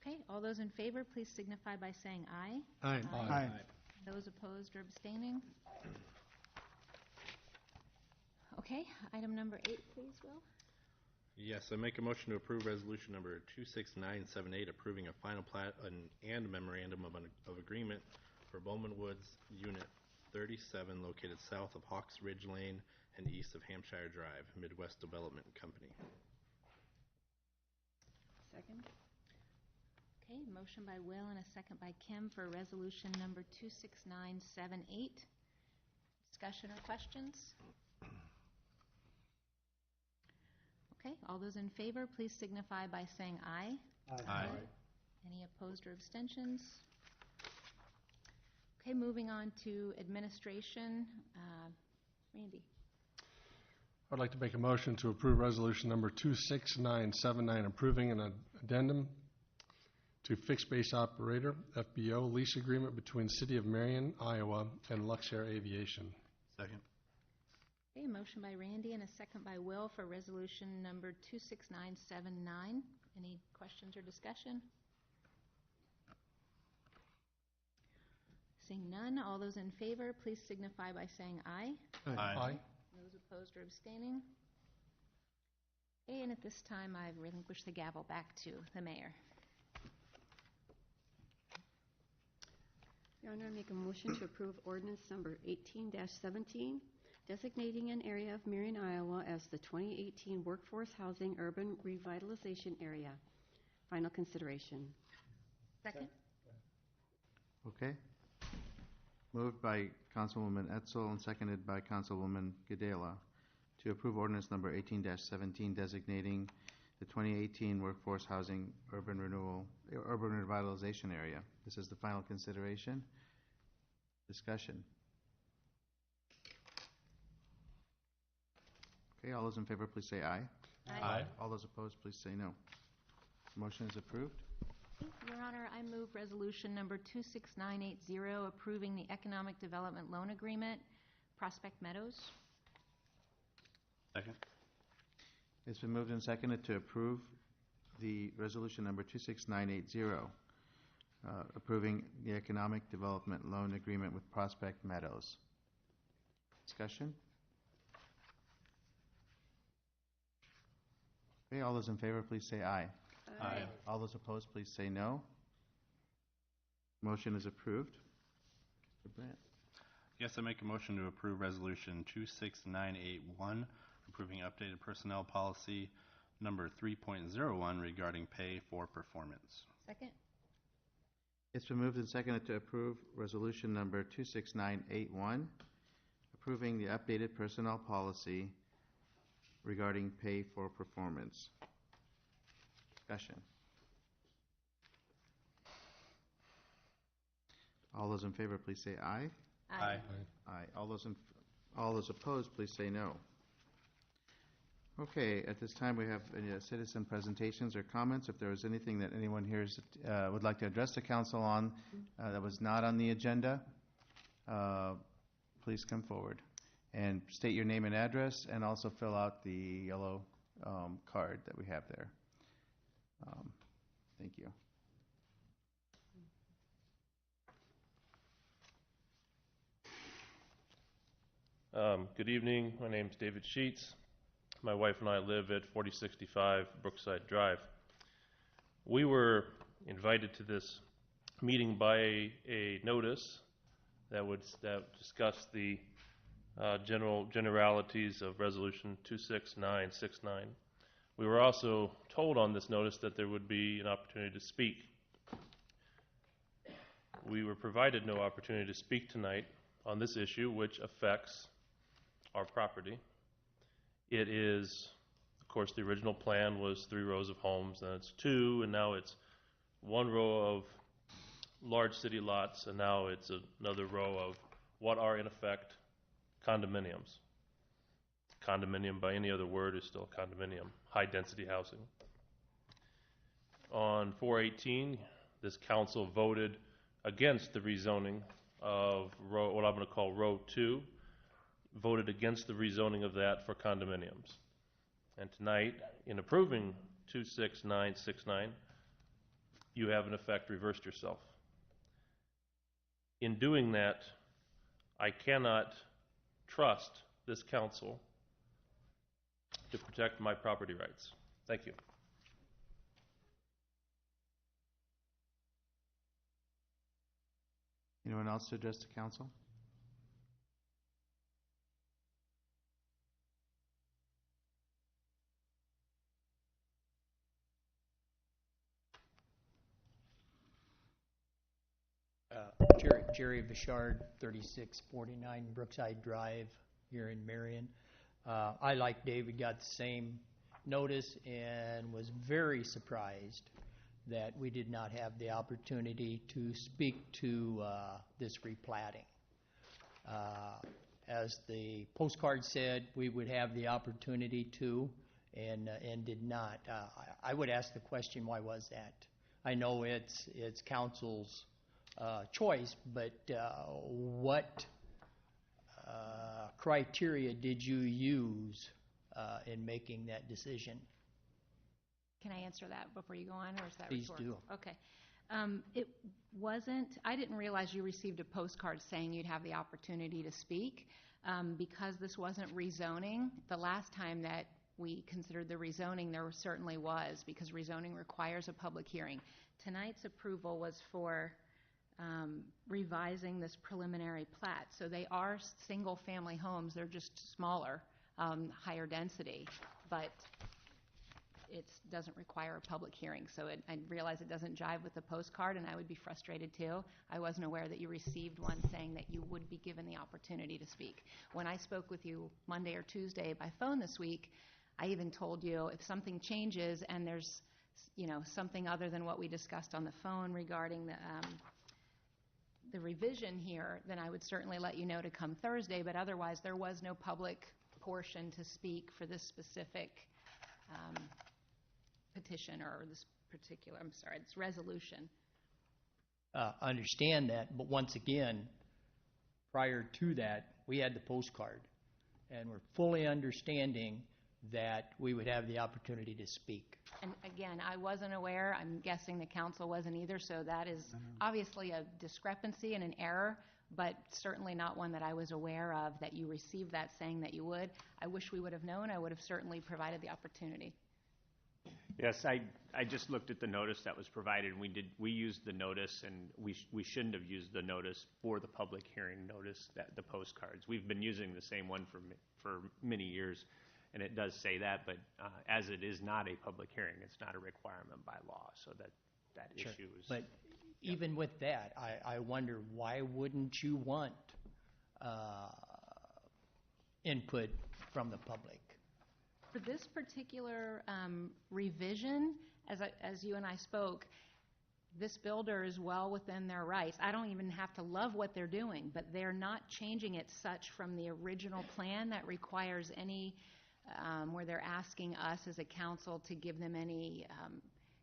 Okay, all those in favor, please signify by saying aye. Aye. Aye. Those opposed or abstaining? Okay, item number 8, please, Will. Yes, I make a motion to approve resolution number 26978, approving a final plat and memorandum of agreement for Bowman Woods Unit 37, located south of Hawks Ridge Lane and east of Hampshire Drive, Midwest Development Company. Second. Okay, motion by Will and a second by Kim for resolution number 26978. Discussion or questions? Okay, all those in favor, please signify by saying aye. Aye. Any opposed or abstentions? Okay, moving on to administration. Randy. I'd like to make a motion to approve resolution number 26979, approving an addendum to fixed base operator, FBO, lease agreement between City of Marion, Iowa, and Luxair Aviation. Second. Okay, motion by Randy and a second by Will for resolution number 26979. Any questions or discussion? Seeing none, all those in favor, please signify by saying aye. Aye. Those opposed or abstaining? Okay, and at this time, I relinquish the gavel back to the mayor. Your Honor, I make a motion to approve ordinance number 18-17, designating an area of Marion, Iowa as the 2018 Workforce Housing Urban Revitalization Area. Final consideration. Second? Okay. Moved by Councilwoman Etzel and seconded by Councilwoman Gadela to approve ordinance number 18-17 designating the 2018 Workforce Housing Urban Revitalization Area. This is the final consideration. Discussion. Okay, all those in favor, please say aye. Aye. All those opposed, please say no. Motion is approved. Your Honor, I move resolution number 26980 approving the Economic Development Loan Agreement, Prospect Meadows. Second. It's been moved and seconded to approve the resolution number 26980, approving the Economic Development Loan Agreement with Prospect Meadows. Discussion? Okay, all those in favor, please say aye. Aye. All those opposed, please say no. Motion is approved. Mr. Brandt. Yes, I make a motion to approve resolution 26981, approving updated personnel policy number 3.01 regarding pay for performance. Second? It's been moved and seconded to approve resolution number 26981, approving the updated personnel policy regarding pay for performance. Discussion. All those in favor, please say aye. Aye. Aye. All those opposed, please say no. Okay, at this time we have citizen presentations or comments. If there was anything that anyone here would like to address the council on that was not on the agenda, please come forward and state your name and address, and also fill out the yellow card that we have there. Thank you. Good evening. My name is David Sheets. My wife and I live at 4065 Brookside Drive. We were invited to this meeting by a notice that discussed the generalities of Resolution 26969. We were also told on this notice that there would be an opportunity to speak. We were provided no opportunity to speak tonight on this issue, which affects our property. It is, of course, the original plan was 3 rows of homes, and it's 2, and now it's 1 row of large city lots, and now it's another row of what are in effect condominiums. Condominium, by any other word, is still a condominium, high-density housing. On 4/18, this council voted against the rezoning of what I'm going to call row 2, voted against the rezoning of that for condominiums. And tonight, in approving 26969, you have in effect reversed yourself. In doing that, I cannot trust this council to protect my property rights. Thank you. Anyone else to address the council? Jerry Bichard, 3649 Brookside Drive here in Marion. I, like David, got the same notice and was very surprised that we did not have the opportunity to speak to this replatting. As the postcard said, we would have the opportunity to, and did not. I would ask the question, why was that? I know it's council's choice, but what criteria did you use in making that decision? Can I answer that before you go on, or is that Please rhetorical? do. Okay. It wasn't, I didn't realize you received a postcard saying you'd have the opportunity to speak. Because this wasn't rezoning, the last time that we considered the rezoning, there certainly was, because rezoning requires a public hearing. Tonight's approval was for revising this preliminary plat. So they are single-family homes, they're just smaller, higher density, but it doesn't require a public hearing. So I realize it doesn't jive with the postcard, and I would be frustrated too. I wasn't aware that you received one saying that you would be given the opportunity to speak. When I spoke with you Monday or Tuesday by phone this week, I even told you if something changes and there's something other than what we discussed on the phone regarding the revision here, then I would certainly let you know to come Thursday, but otherwise there was no public portion to speak for this specific petition or this resolution. Understand that, but once again, prior to that, we had the postcard, and we're fully understanding that we would have the opportunity to speak. And again, I wasn't aware, I'm guessing the council wasn't either, so that is obviously a discrepancy and an error, but certainly not one that I was aware of, that you received that saying that you would. I wish we would have known. I would have certainly provided the opportunity. Yes, I just looked at the notice that was provided, and we used the notice, and we shouldn't have used the notice for the public hearing notice, the postcards. We've been using the same one for many years, and it does say that, but as it is not a public hearing, it's not a requirement by law, so that Sure. issue is... But even with that, I wonder, why wouldn't you want input from the public? For this particular revision, as you and I spoke, this builder is well within their rights. I don't even have to love what they're doing, but they're not changing it such from the original plan that requires any, where they're asking us as a council to give them any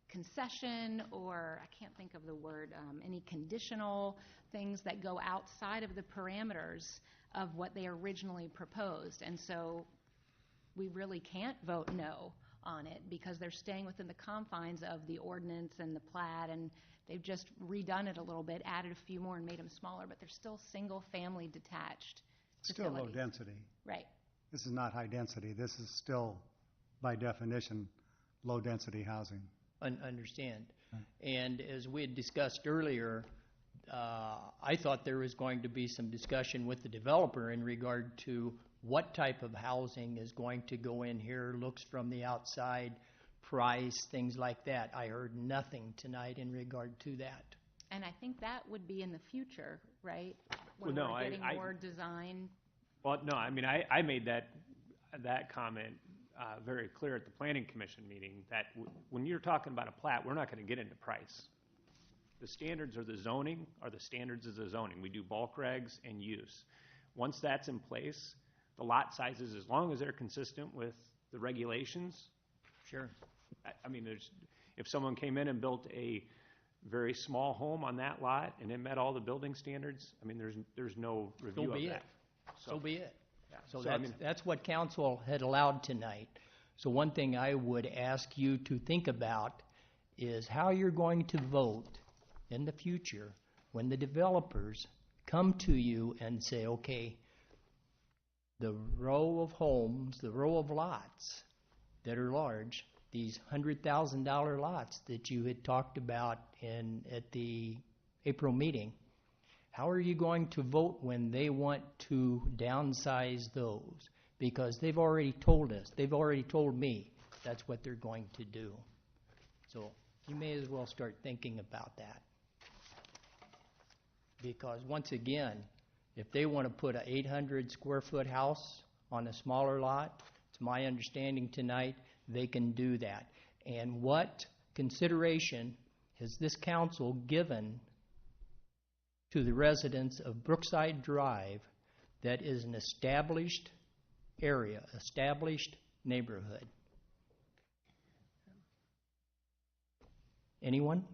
concession, or I can't think of the word, any conditional things that go outside of the parameters of what they originally proposed. And so we really can't vote no on it because they're staying within the confines of the ordinance and the plat, and they've just redone it a little bit, added a few more and made them smaller, but they're still single-family detached Still low facilities. density. Right. This is not high density. This is still, by definition, low-density housing. Understand. And as we had discussed earlier, I thought there was going to be some discussion with the developer in regard to what type of housing is going to go in here, looks from the outside, price, things like that. I heard nothing tonight in regard to that. And I think that would be in the future, right? When Well, no, we're getting I- more design. Well, no, I mean, I made that comment very clear at the Planning Commission meeting, that when you're talking about a plat, we're not going to get into price. The standards of the zoning are the standards of the zoning. We do bulk regs and use. Once that's in place, the lot sizes, as long as they're consistent with the regulations. Sure. I mean, if someone came in and built a very small home on that lot and it met all the building standards, I mean, there's no review of that. So be it. Yeah. So I mean, that's what council had allowed tonight. So one thing I would ask you to think about is how you're going to vote in the future when the developers come to you and say, okay, the row of homes, the row of lots that are large, these $100,000 lots that you had talked about at the April meeting, how are you going to vote when they want to downsize those? Because they've already told us, they've already told me that's what they're going to do. So you may as well start thinking about that. Because once again, if they want to put an 800 square foot house on a smaller lot, it's my understanding tonight, they can do that. And what consideration has this council given to the residents of Brookside Drive that is an established area, established neighborhood? Anyone?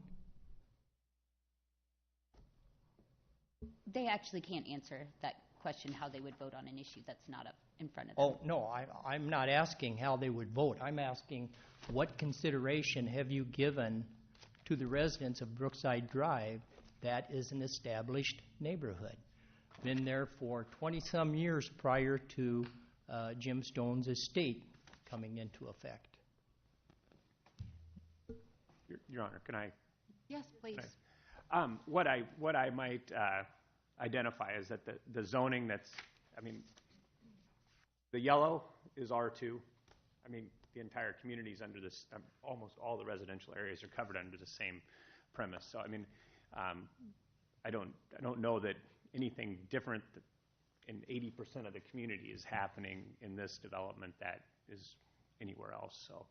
They actually can't answer that question, how they would vote on an issue that's not up in front of them. Oh, no, I'm not asking how they would vote. I'm asking what consideration have you given to the residents of Brookside Drive that is an established neighborhood? Been there for 20-some years prior to Jim Stone's estate coming into effect. Your Honor, can I? Yes, please. What I might identify is that the zoning that's, I mean, the yellow is R2. I mean, the entire community is under this, almost all the residential areas are covered under the same premise. So, I mean, I don't know that anything different in 80% of the community is happening in this development that is anywhere else. So,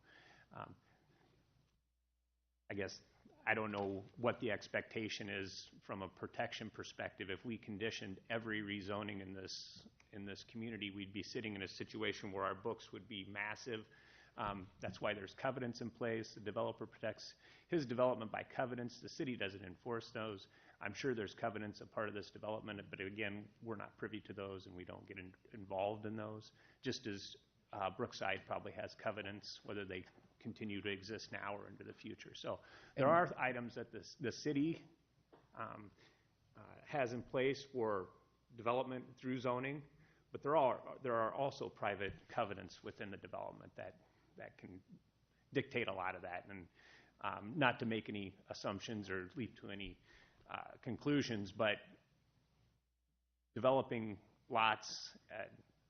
I guess I don't know what the expectation is from a protection perspective. If we conditioned every rezoning in this community, we'd be sitting in a situation where our books would be massive. That's why there's covenants in place. The developer protects his development by covenants. The city doesn't enforce those. I'm sure there's covenants a part of this development, but again, we're not privy to those and we don't get involved in those. Just as Brookside probably has covenants, whether they continue to exist now or into the future. So there are items that the city has in place for development through zoning, but there are also private covenants within the development that can dictate a lot of that. And not to make any assumptions or leap to any conclusions, but developing lots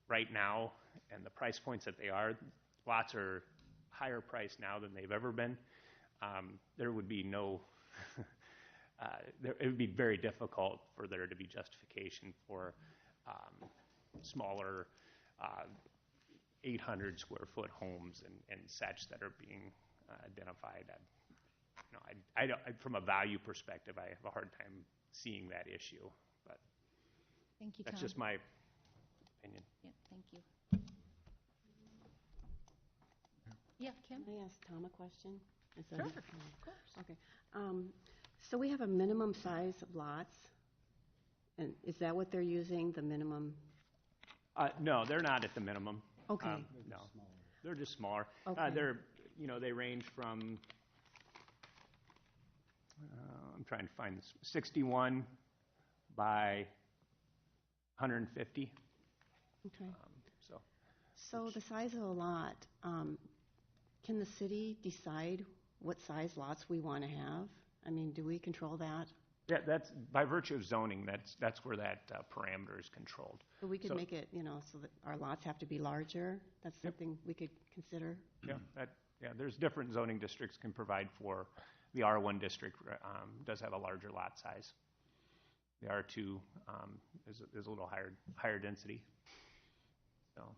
right now and the price points that they are, lots are higher priced now than they've ever been. There would be no, it would be very difficult for there to be justification for smaller 800 square foot homes and such that are being identified. From a value perspective, I have a hard time seeing that issue, but Thank you, Tom. that's just my opinion. Yeah, thank you. Yeah, Kim? Can I ask Tom a question? Sure, of course. Okay. So we have a minimum size of lots, and is that what they're using, the minimum? No, they're not at the minimum. Okay. No, they're just smaller. Okay. They range from, I'm trying to find this, 61 by 150. Okay. So the size of a lot, can the city decide what size lots we want to have? I mean, do we control that? Yeah, that's by virtue of zoning. That's where that parameter is controlled. But we could make it, so that our lots have to be larger. That's something we could consider. Yeah, there's different zoning districts can provide for. The R1 district does have a larger lot size. The R2 is a little higher density. So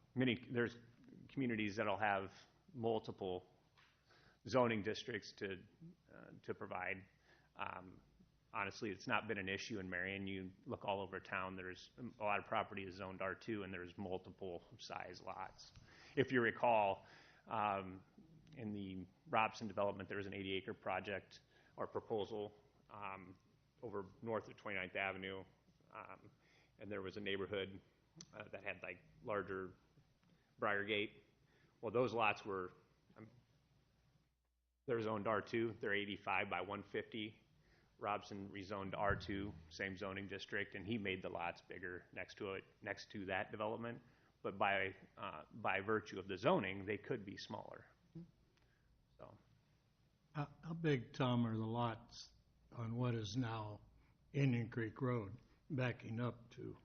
there's communities that'll have multiple zoning districts to provide. Honestly, it's not been an issue in Marion. You look all over town, there's a lot of property is zoned R2 and there's multiple size lots. If you recall, in the Robson development, there was an 80-acre project or proposal over north of 29th Avenue, and there was a neighborhood that had like larger Briargate. Well, those lots they're zoned R2. They're 85 by 150. Robson rezoned R2, same zoning district, and he made the lots bigger next to that development. But by virtue of the zoning, they could be smaller. So, How big, Tom, are the lots on what is now Indian Creek Road backing up to?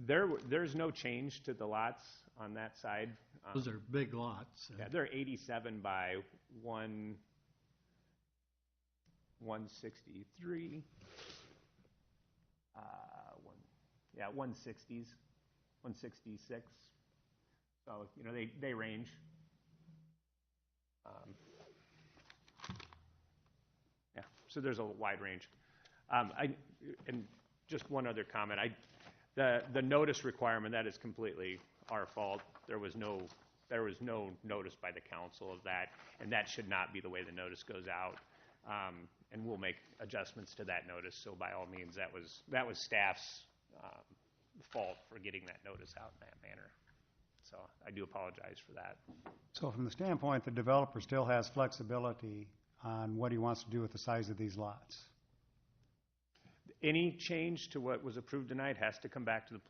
There's no change to the lots on that side. Those are big lots. Yeah, they're 87 by 163. 160s, 166. So they range. So there's a wide range. And just one other comment. The notice requirement, that is completely our fault. There was no notice by the council of that, and that should not be the way the notice goes out. And we'll make adjustments to that notice. So by all means, that was staff's fault for getting that notice out in that manner. So I do apologize for that. So from the standpoint, the developer still has flexibility on what he wants to do with the size of these lots. Any change to what was approved tonight has to come back to the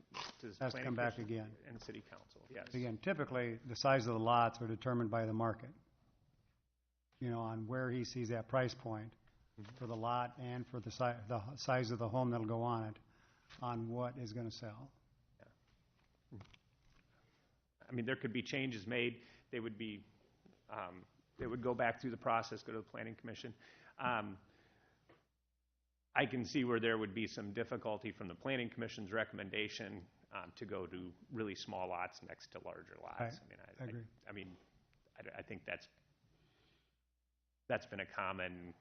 Has to come back again. And city council. Yes. Again, typically, the size of the lots are determined by the market, on where he sees that price point. for the lot and for the size of the home that'll go on it, on what is going to sell. I mean, there could be changes made. They would be, they would go back through the process, go to the Planning Commission. I can see where there would be some difficulty from the Planning Commission's recommendation to go to really small lots next to larger lots. I agree. I think that's been a common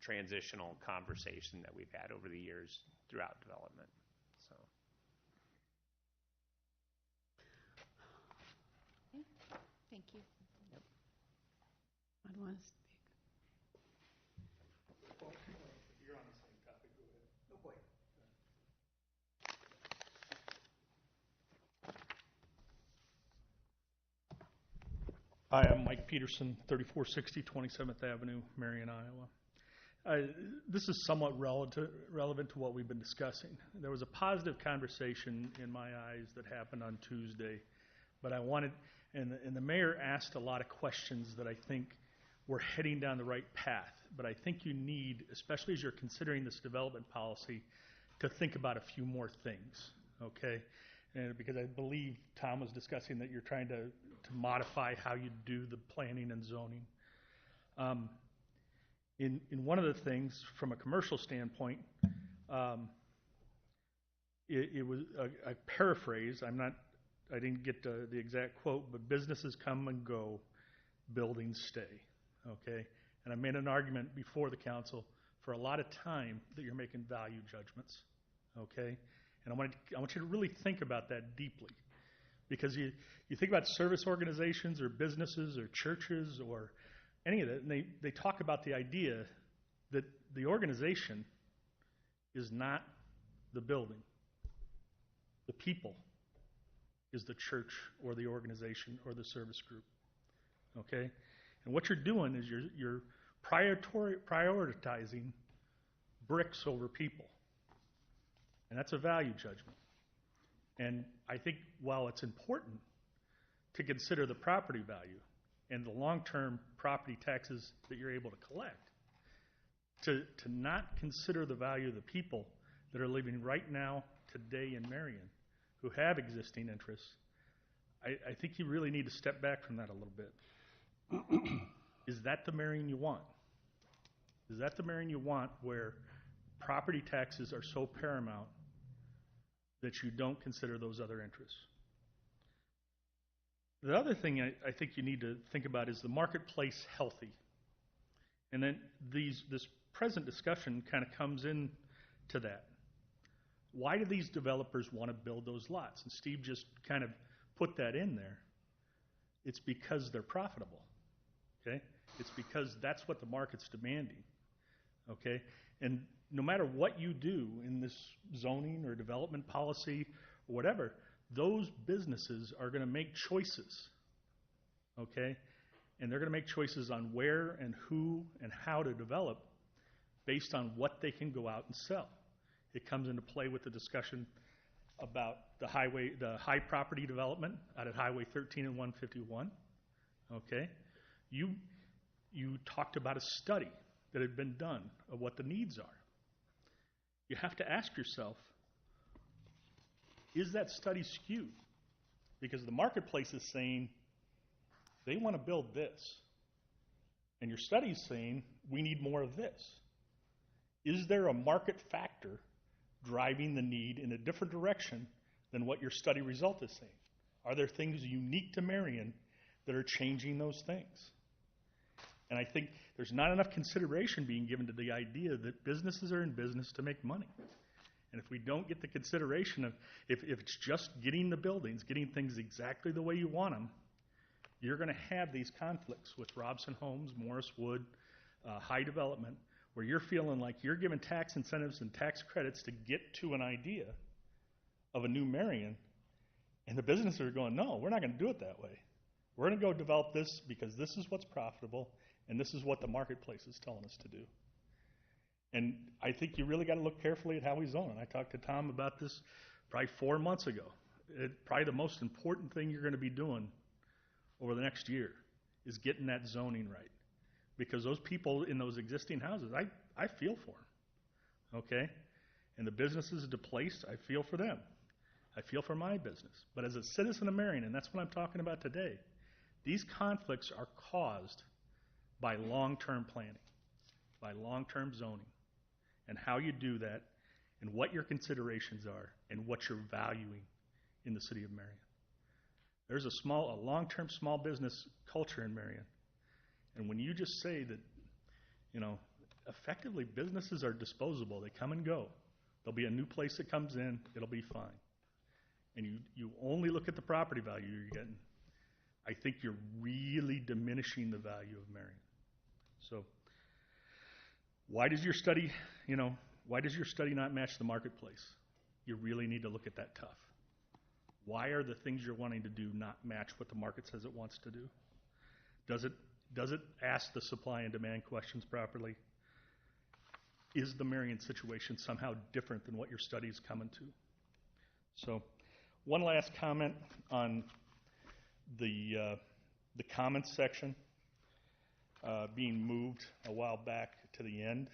transitional conversation that we've had over the years throughout development. So. Thank you. I'd want to speak. You're on the same topic. Go ahead. No, go ahead. Hi, I'm Mike Peterson, 3460 27th Avenue, Marion, Iowa. This is somewhat relevant to what we've been discussing. There was a positive conversation in my eyes that happened on Tuesday, but I wanted, and the mayor asked a lot of questions that I think we're heading down the right path. But I think you need, especially as you're considering this development policy, to think about a few more things, okay? And because I believe Tom was discussing that you're trying to modify how you do the planning and zoning. In one of the things, from a commercial standpoint, it was a paraphrase. I didn't get the exact quote, but businesses come and go, buildings stay, okay? And I made an argument before the council for a lot of time that you're making value judgments, okay? And I want you to really think about that deeply. Because you think about service organizations or businesses or churches or any of that, and they talk about the idea that the organization is not the building. The people is the church or the organization or the service group, okay? And what you're doing is you're prioritizing bricks over people. And that's a value judgment. And I think while it's important to consider the property value and the long-term property taxes that you're able to collect, to not consider the value of the people that are living right now, today in Marion, who have existing interests, I think you really need to step back from that a little bit. Is that the Marion you want? Is that the Marion you want where property taxes are so paramount that you don't consider those other interests? The other thing I think you need to think about is the marketplace healthy? And then this present discussion kind of comes in to that. Why do these developers want to build those lots? And Steve just kind of put that in there. It's because they're profitable, okay? It's because that's what the market's demanding, okay? And no matter what you do in this zoning or development policy or whatever, those businesses are going to make choices, okay? And they're going to make choices on where and who and how to develop based on what they can go out and sell. It comes into play with the discussion about the high property development out at Highway 13 and 151, okay? You talked about a study that had been done of what the needs are. You have to ask yourself, is that study skewed? Because the marketplace is saying they want to build this. And your study is saying we need more of this. Is there a market factor driving the need in a different direction than what your study result is saying? Are there things unique to Marion that are changing those things? And I think there's not enough consideration being given to the idea that businesses are in business to make money. And if we don't get the consideration of, if it's just getting the buildings, getting things exactly the way you want them, you're going to have these conflicts with Robson Homes, Morris Wood, high development, where you're feeling like you're given tax incentives and tax credits to get to an idea of a new Marion, and the businesses are going, no, we're not going to do it that way. We're going to go develop this because this is what's profitable, and this is what the marketplace is telling us to do. And I think you really got to look carefully at how we zone. I talked to Tom about this probably 4 months ago. Probably the most important thing you're going to be doing over the next year is getting that zoning right. because those people in those existing houses, I feel for them, okay? And the businesses displaced, I feel for them. I feel for my business. But as a citizen of Marion, and that's what I'm talking about today, these conflicts are caused by long-term planning, by long-term zoning, and how you do that, and what your considerations are, and what you're valuing in the city of Marion. There's a long-term small business culture in Marion. And when you just say that, effectively businesses are disposable, they come and go. There'll be a new place that comes in, it'll be fine. And you only look at the property value you're getting, I think you're really diminishing the value of Marion. So why does your study not match the marketplace? You really need to look at that tough. Why are the things you're wanting to do not match what the market says it wants to do? Does it ask the supply and demand questions properly? Is the Marion situation somehow different than what your study is coming to? So one last comment on the comments section being moved a while back to the end.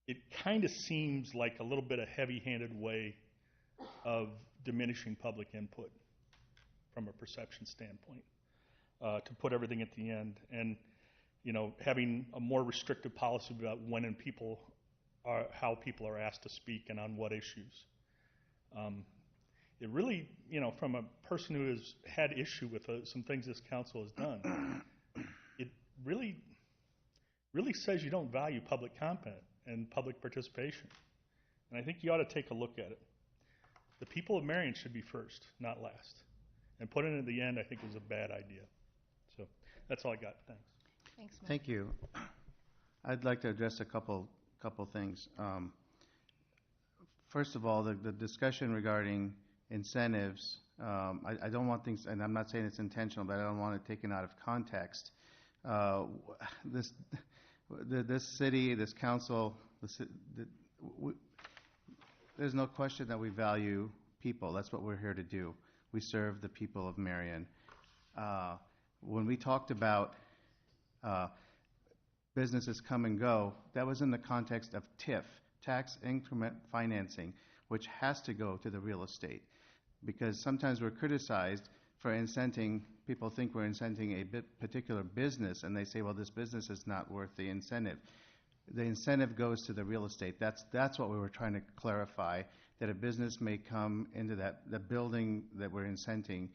It kind of seems like a little bit of heavy-handed way of diminishing public input from a perception standpoint, to put everything at the end, and having a more restrictive policy about when and how people are asked to speak and on what issues. It really, from a person who has had issue with some things this council has done, it really says you don't value public comment and public participation. And I think you ought to take a look at it. The people of Marion should be first, not last. And putting it at the end, I think, is a bad idea. So that's all I got. Thanks. Thanks, Mike. Thank you. I'd like to address a couple things. First of all, the discussion regarding incentives, I don't want things, and I'm not saying it's intentional, but I don't want it taken out of context. This city, this council, there's no question that we value people. That's what we're here to do. We serve the people of Marion. When we talked about businesses come and go, that was in the context of TIF, tax increment financing, which has to go to the real estate. Because sometimes we're criticized for incenting, people think we're incenting a particular business, and they say, well, this business is not worth the incentive. The incentive goes to the real estate. That's what we were trying to clarify, that a business may come into the building that we're incenting,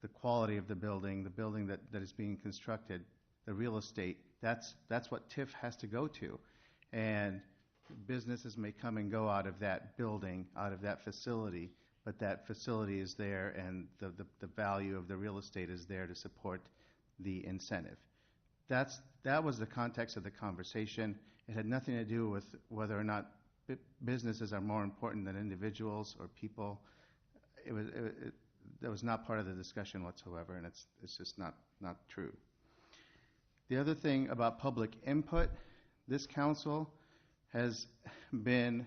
the quality of the building that is being constructed, the real estate. That's what TIF has to go to. And businesses may come and go out of that building, out of that facility, but that facility is there, and the value of the real estate is there to support the incentive. That was the context of the conversation. It had nothing to do with whether or not businesses are more important than individuals or people. That was not part of the discussion whatsoever, and it's just not true. The other thing about public input, this council has been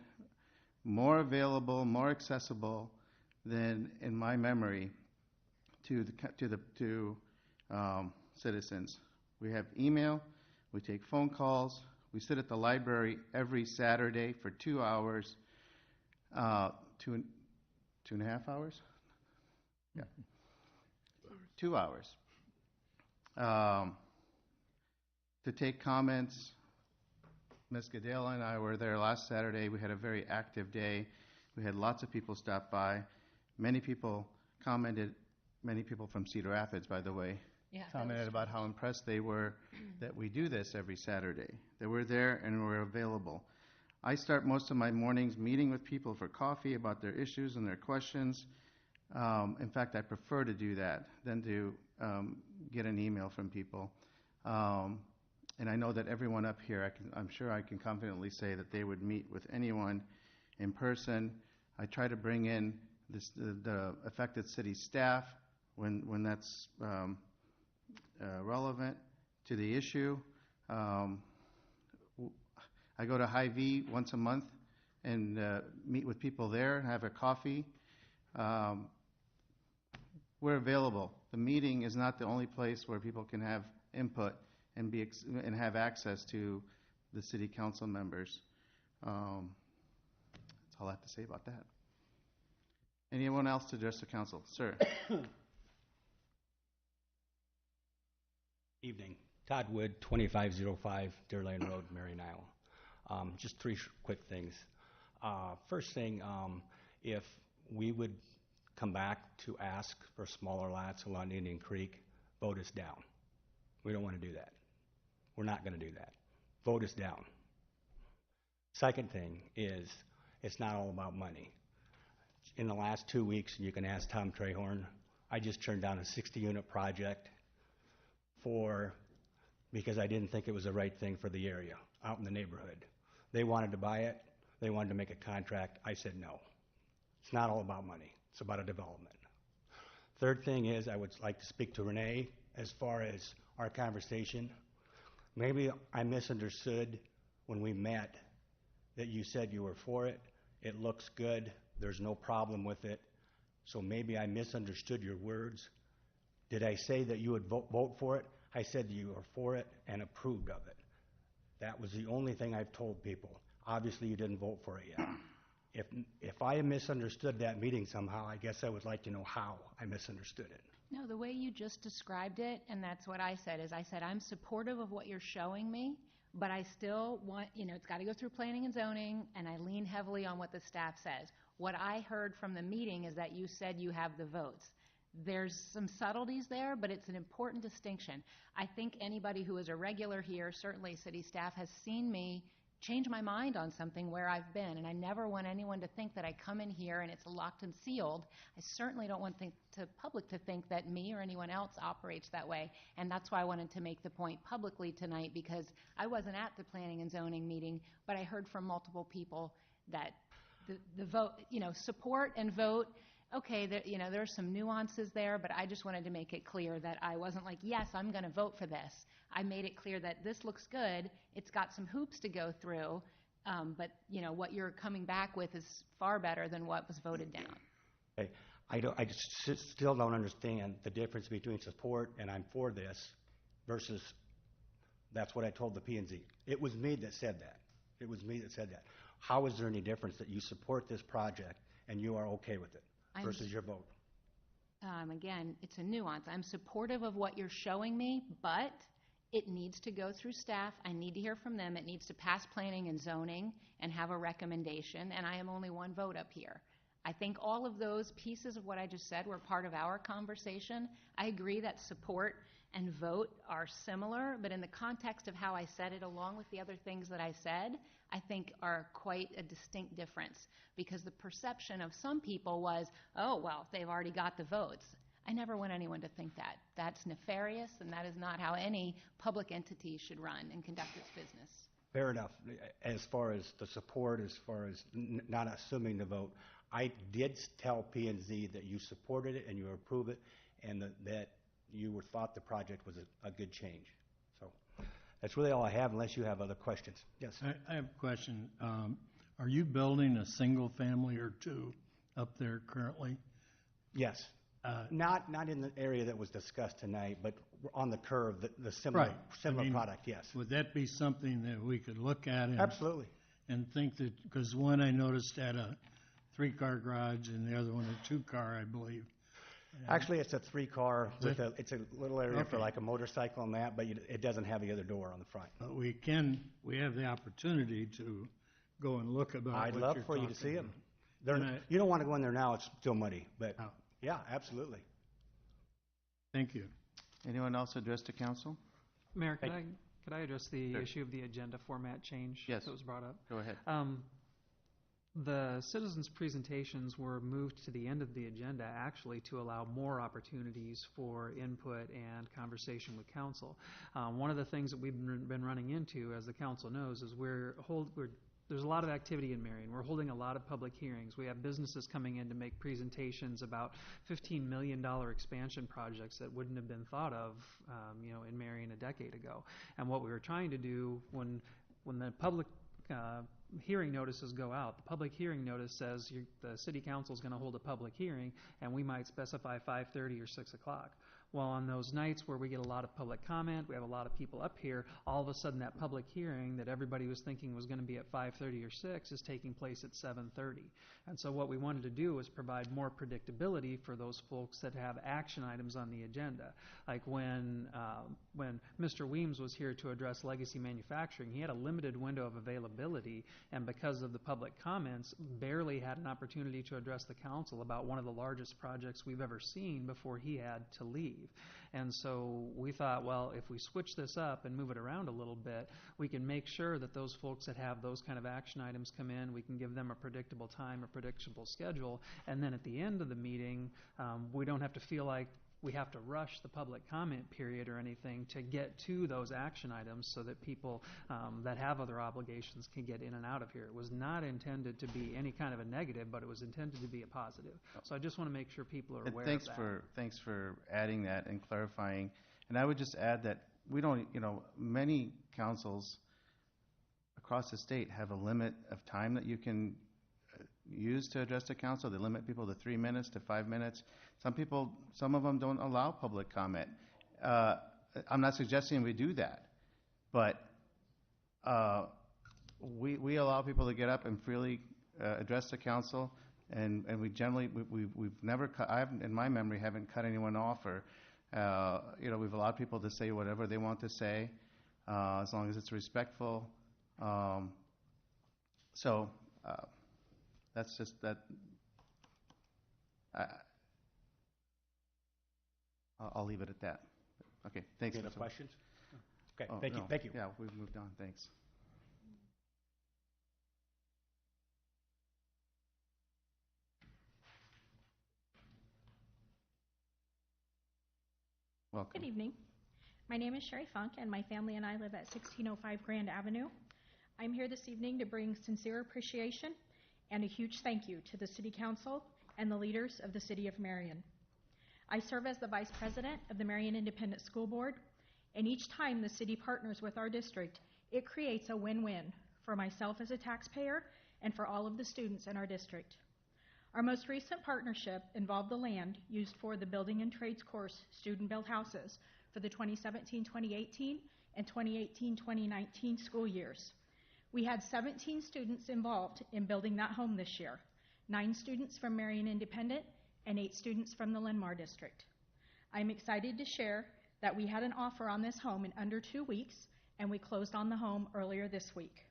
more available, more accessible than in my memory to citizens. We have email, we take phone calls, we sit at the library every Saturday for 2 hours, 2.5 hours? Yeah. 2 hours. To take comments. Ms. Gadela and I were there last Saturday. We had a very active day. We had lots of people stop by. Many people commented, many people from Cedar Rapids, by the way, commented about how impressed they were that we do this every Saturday, that we're there and we're available. I start most of my mornings meeting with people for coffee about their issues and their questions. In fact, I prefer to do that than to get an email from people. And I know that everyone up here, I'm sure I can confidently say that they would meet with anyone in person. I try to bring in the affected city staff when that's relevant to the issue. I go to Hy-Vee once a month and meet with people there, have a coffee. We're available. The meeting is not the only place where people can have input and and have access to the city council members. That's all I have to say about that. Anyone else to address the council? Sir. Evening. Todd Wood, 2505 Deer Lane Road, Marion, Iowa. Just three quick things. First thing, if we would come back to ask for smaller lots along Indian Creek, vote us down. We don't want to do that. We're not going to do that. Vote us down. Second thing is, it's not all about money. In the last 2 weeks, and you can ask Tom Trehorn, I just turned down a 60-unit project because I didn't think it was the right thing for the area, out in the neighborhood. They wanted to buy it. They wanted to make a contract. I said no. It's not all about money. It's about a development. Third thing is, I would like to speak to Renee as far as our conversation. Maybe I misunderstood when we met that you said you were for it. It looks good. There's no problem with it. So maybe I misunderstood your words. Did I say that you would vote for it? I said you were for it and approved of it. That was the only thing I've told people. Obviously, you didn't vote for it yet. If I misunderstood that meeting somehow, I guess I would like to know how I misunderstood it. No, the way you just described it, and that's what I said, is I said I'm supportive of what you're showing me, but I still want, it's got to go through planning and zoning, and I lean heavily on what the staff says. What I heard from the meeting is that you said you have the votes. There's some subtleties there, but it's an important distinction. I think anybody who is a regular here, certainly city staff, has seen me change my mind on something where I've been, and I never want anyone to think that I come in here and it's locked and sealed. I certainly don't want the public to think that me or anyone else operates that way, and that's why I wanted to make the point publicly tonight, because I wasn't at the planning and zoning meeting, but I heard from multiple people that the vote, support and vote. Okay, there are some nuances there, but I just wanted to make it clear that I wasn't like, yes, I'm going to vote for this. I made it clear that this looks good. It's got some hoops to go through, but what you're coming back with is far better than what was voted down. Okay. I still don't understand the difference between support and I'm for this versus that's what I told the P&Z. It was me that said that. It was me that said that. How is there any difference that you support this project and you are okay with it versus your vote? Again, it's a nuance. I'm supportive of what you're showing me, but it needs to go through staff. I need to hear from them. It needs to pass planning and zoning and have a recommendation, and I am only one vote up here. I think all of those pieces of what I just said were part of our conversation. I agree that support and vote are similar, but in the context of how I said it, along with the other things that I said, I think are quite a distinct difference, because the perception of some people was, oh, well, they've already got the votes. I never want anyone to think that. That's nefarious, and that is not how any public entity should run and conduct its business. Fair enough. As far as the support, as far as not assuming the vote, I did tell P&Z that you supported it and you approve it, and that you thought the project was a good change. So that's really all I have, unless you have other questions. Yes. I have a question. Are you building a single family or two up there currently? Yes. Not in the area that was discussed tonight, but on the curve, the similar product, yes. Would that be something that we could look at? Absolutely. And think that, because one I noticed had a 3-car garage and the other one a 2-car, I believe. Actually, it's a 3-car. It's a little area for like a motorcycle and that, but it doesn't have the other door on the front. But we have the opportunity to go and look about what you're talking about. I'd love for you to see them. You don't want to go in there now, it's still muddy, but yeah, absolutely. Thank you. Anyone else address the council? Mayor, could I address the issue of the agenda format change that was brought up? Go ahead. The citizens' presentations were moved to the end of the agenda actually to allow more opportunities for input and conversation with council. One of the things that we've been running into, as the council knows, is there's a lot of activity in Marion. We're holding a lot of public hearings. We have businesses coming in to make presentations about $15 million expansion projects that wouldn't have been thought of in Marion a decade ago. And what we were trying to do when the public hearing notices go out, the public hearing notice says the city council is going to hold a public hearing, and we might specify 5:30 or 6 o'clock. Well, on those nights where we get a lot of public comment, we have a lot of people up here, all of a sudden that public hearing that everybody was thinking was going to be at 5:30 or 6 is taking place at 7:30. And so what we wanted to do was provide more predictability for those folks that have action items on the agenda. Like when Mr. Weems was here to address legacy manufacturing, he had a limited window of availability, and because of the public comments, barely had an opportunity to address the council about one of the largest projects we've ever seen before he had to leave. And so we thought, well, if we switch this up and move it around a little bit, we can make sure that those folks that have those kind of action items come in, we can give them a predictable time, a predictable schedule, and then at the end of the meeting, we don't have to feel like we have to rush the public comment period or anything to get to those action items so that people that have other obligations can get in and out of here. It was not intended to be any kind of a negative, but it was intended to be a positive. So I just want to make sure people are aware of that. Thanks for adding that and clarifying. And I would just add that we don't, many councils across the state have a limit of time that you can use to address the council. They limit people to 3 minutes to 5 minutes. Some of them don't allow public comment. I'm not suggesting we do that, but we allow people to get up and freely address the council, and we generally we've never in my memory haven't cut anyone off, or we've allowed people to say whatever they want to say as long as it's respectful. That's just that. I'll leave it at that. Okay, thanks. Any other questions? Okay, Oh, thank you, no. thank you. Yeah, we've moved on, thanks. Welcome. Good evening. My name is Sherry Funk, and my family and I live at 1605 Grand Avenue. I'm here this evening to bring sincere appreciation and a huge thank you to the City Council and the leaders of the City of Marion. I serve as the Vice President of the Marion Independent School Board, and each time the city partners with our district, it creates a win-win for myself as a taxpayer and for all of the students in our district. Our most recent partnership involved the land used for the Building and Trades course student-built houses for the 2017-2018 and 2018-2019 school years. We had 17 students involved in building that home this year, 9 students from Marion Independent and 8 students from the Linn-Mar district. I'm excited to share that we had an offer on this home in under 2 weeks, and we closed on the home earlier this week.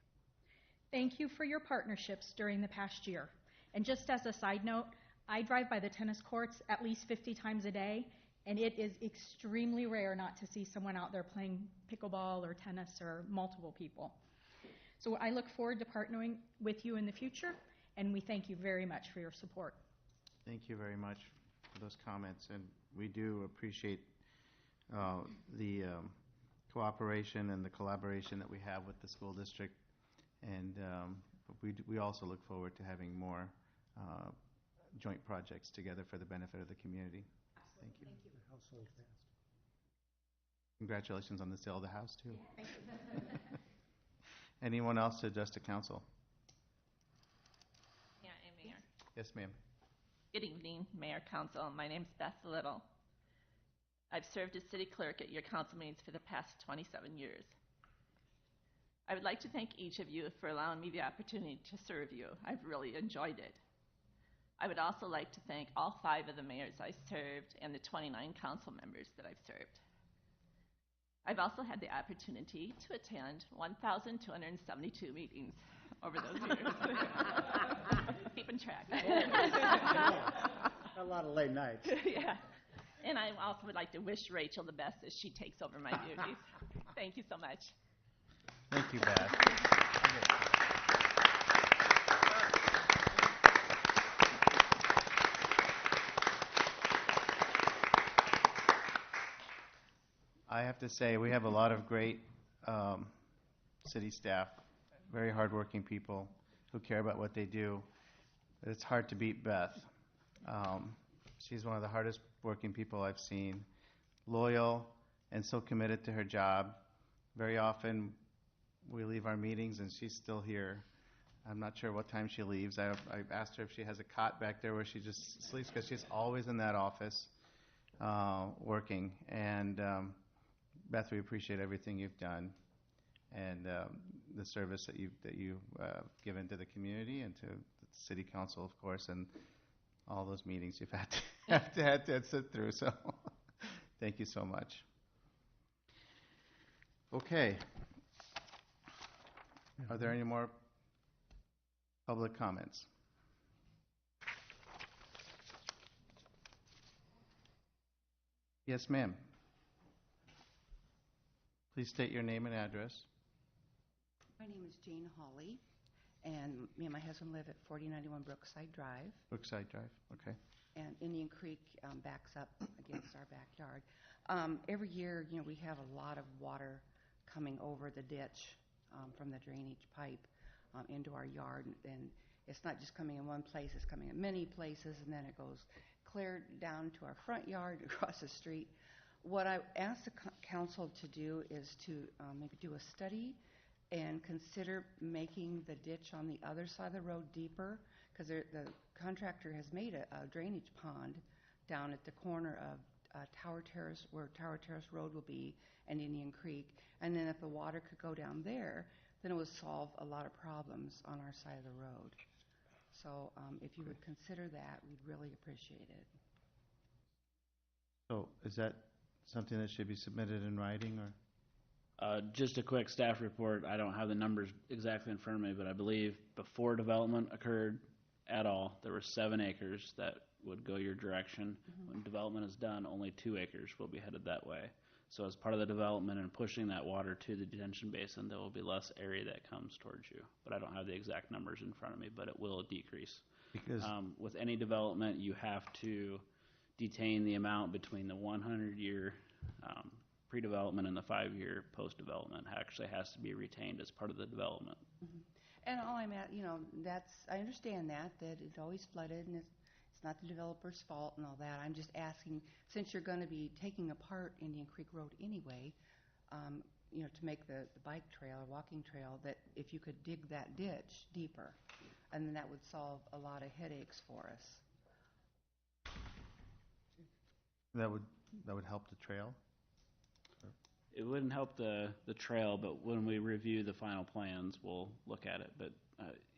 Thank you for your partnerships during the past year. And just as a side note, I drive by the tennis courts at least 50 times a day, and it is extremely rare not to see someone out there playing pickleball or tennis or multiple people. So I look forward to partnering with you in the future, and we thank you very much for your support. Thank you very much for those comments, and we do appreciate the cooperation and the collaboration that we have with the school district, and we also look forward to having more joint projects together for the benefit of the community. Thank you. Thank you. Congratulations on the sale of the house, too. Thank you. Anyone else to address the council? Yeah, and Mayor. Yes, ma'am. Good evening, Mayor, Council. My name's Beth Little. I've served as city clerk at your council meetings for the past 27 years. I would like to thank each of you for allowing me the opportunity to serve you. I've really enjoyed it. I would also like to thank all 5 of the mayors I served and the 29 council members that I've served. I've also had the opportunity to attend 1,272 meetings over those years. Keeping track. A lot of late nights. Yeah. And I also would like to wish Rachel the best as she takes over my duties. Thank you so much. Thank you, Beth. I have to say, we have a lot of great city staff, very hardworking people who care about what they do. It's hard to beat Beth. She's one of the hardest working people I've seen, loyal and so committed to her job. Very often we leave our meetings and she's still here. I'm not sure what time she leaves. I've asked her if she has a cot back there where she just sleeps, because she's always in that office. working. And Beth, we appreciate everything you've done and the service that you've given to the community and to the city council, of course, and all those meetings you've had to sit through. So thank you so much. Okay. Are there any more public comments? Yes, ma'am. Please state your name and address. My name is Jane Hawley, and me and my husband live at 4091 Brookside Drive. Brookside Drive, okay. And Indian Creek backs up against our backyard. Every year, we have a lot of water coming over the ditch from the drainage pipe into our yard, and it's not just coming in one place, it's coming in many places, and then it goes clear down to our front yard, across the street. What I asked the council to do is to maybe do a study and consider making the ditch on the other side of the road deeper, because the contractor has made a drainage pond down at the corner of Tower Terrace, where Tower Terrace Road will be, and Indian Creek. And then if the water could go down there, then it would solve a lot of problems on our side of the road. So if you would consider that, we'd really appreciate it. So is that something that should be submitted in writing, or? Just a quick staff report. I don't have the numbers exactly in front of me, but I believe before development occurred at all, there were 7 acres that would go your direction. When development is done, only 2 acres will be headed that way. So as part of the development and pushing that water to the detention basin, there will be less area that comes towards you. But I don't have the exact numbers in front of me, but it will decrease. Because with any development, you have to detain the amount between the 100-year pre-development and the 5-year post-development. Actually has to be retained as part of the development. And all I'm at, I understand that it's always flooded and it's not the developer's fault and all that. I'm just asking, since you're going to be taking apart Indian Creek Road anyway, to make the bike trail or walking trail, that if you could dig that ditch deeper, and then that would solve a lot of headaches for us. That would help the trail? It wouldn't help the trail, but when we review the final plans, we'll look at it. But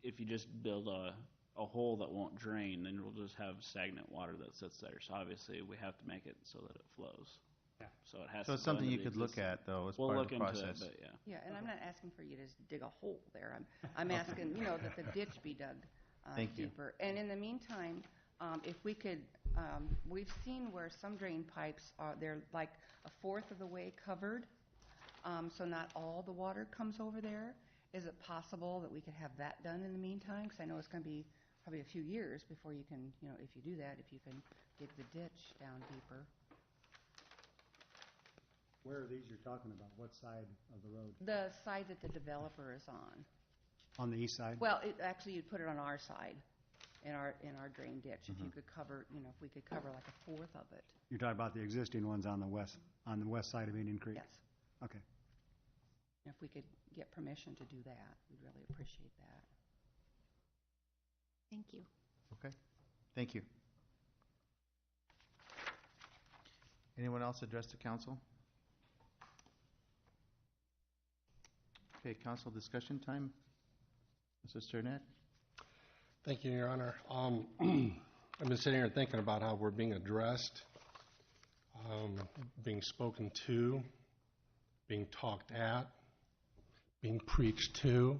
if you just build a hole that won't drain, then we'll just have stagnant water that sits there. So obviously, we have to make it so that it flows. Yeah. So it has. So it's something you could look at, though, as part of the process. We'll look into it, but yeah. Yeah, and I'm not asking for you to dig a hole there. I'm asking, that the ditch be dug deeper. And in the meantime, if we could, we've seen where some drain pipes they're like a fourth of the way covered, so not all the water comes over there. Is it possible that we could have that done in the meantime? Because I know it's going to be probably a few years before you can, if you do that, if you can dig the ditch down deeper. Where are these you're talking about? What side of the road? The side that the developer is on. On the east side? Well, actually, you'd put it on our side, in our drain ditch. If you could cover, if we could cover like a fourth of it. You're talking about the existing ones on the west side of Indian Creek? Yes. Okay. If we could get permission to do that, we'd really appreciate that. Thank you. Okay. Thank you. Anyone else address the council? Okay, council discussion time. Mr. Sternat? Thank you, Your Honor. I've been sitting here thinking about how we're being addressed, being spoken to, being talked at, being preached to.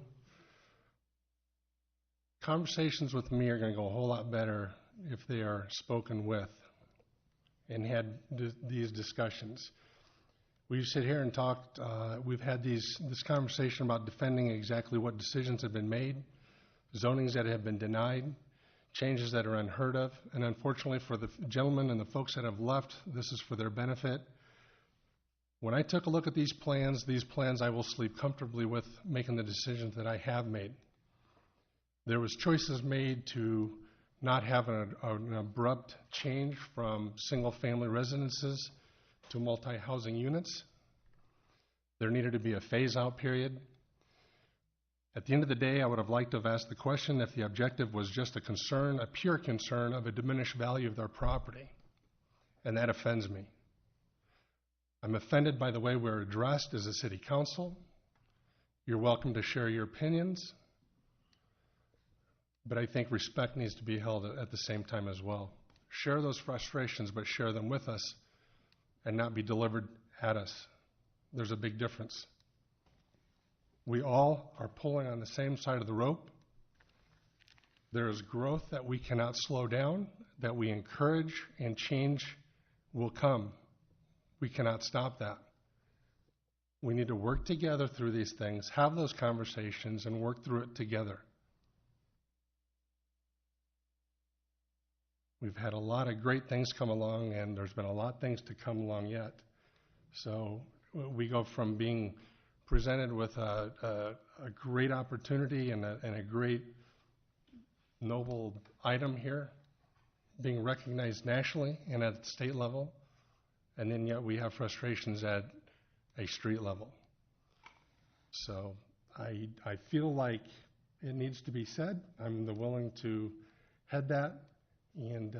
Conversations with me are going to go a whole lot better if they are spoken with and had these discussions. We've sit here and talked, we've had this conversation about defending exactly what decisions have been made, zonings that have been denied, changes that are unheard of, and unfortunately for the gentlemen and the folks that have left, this is for their benefit. When I took a look at these plans I will sleep comfortably with making the decisions that I have made. There was choices made to not have an abrupt change from single-family residences to multi-housing units. There needed to be a phase-out period. At the end of the day, I would have liked to have asked the question if the objective was just a pure concern of a diminished value of their property. and that offends me. I'm offended by the way we're addressed as a city council. You're welcome to share your opinions, but I think respect needs to be held at the same time as well. Share those frustrations, but share them with us and not be delivered at us. There's a big difference. We all are pulling on the same side of the rope. There is growth that we cannot slow down, that we encourage, and change will come. We cannot stop that. We need to work together through these things, have those conversations, and work through it together. We've had a lot of great things come along, and there's been a lot of things to come along yet. So we go from being presented with a great opportunity and a great noble item here, being recognized nationally and at state level, and then yet we have frustrations at a street level. So I feel like it needs to be said. I'm willing to head that, and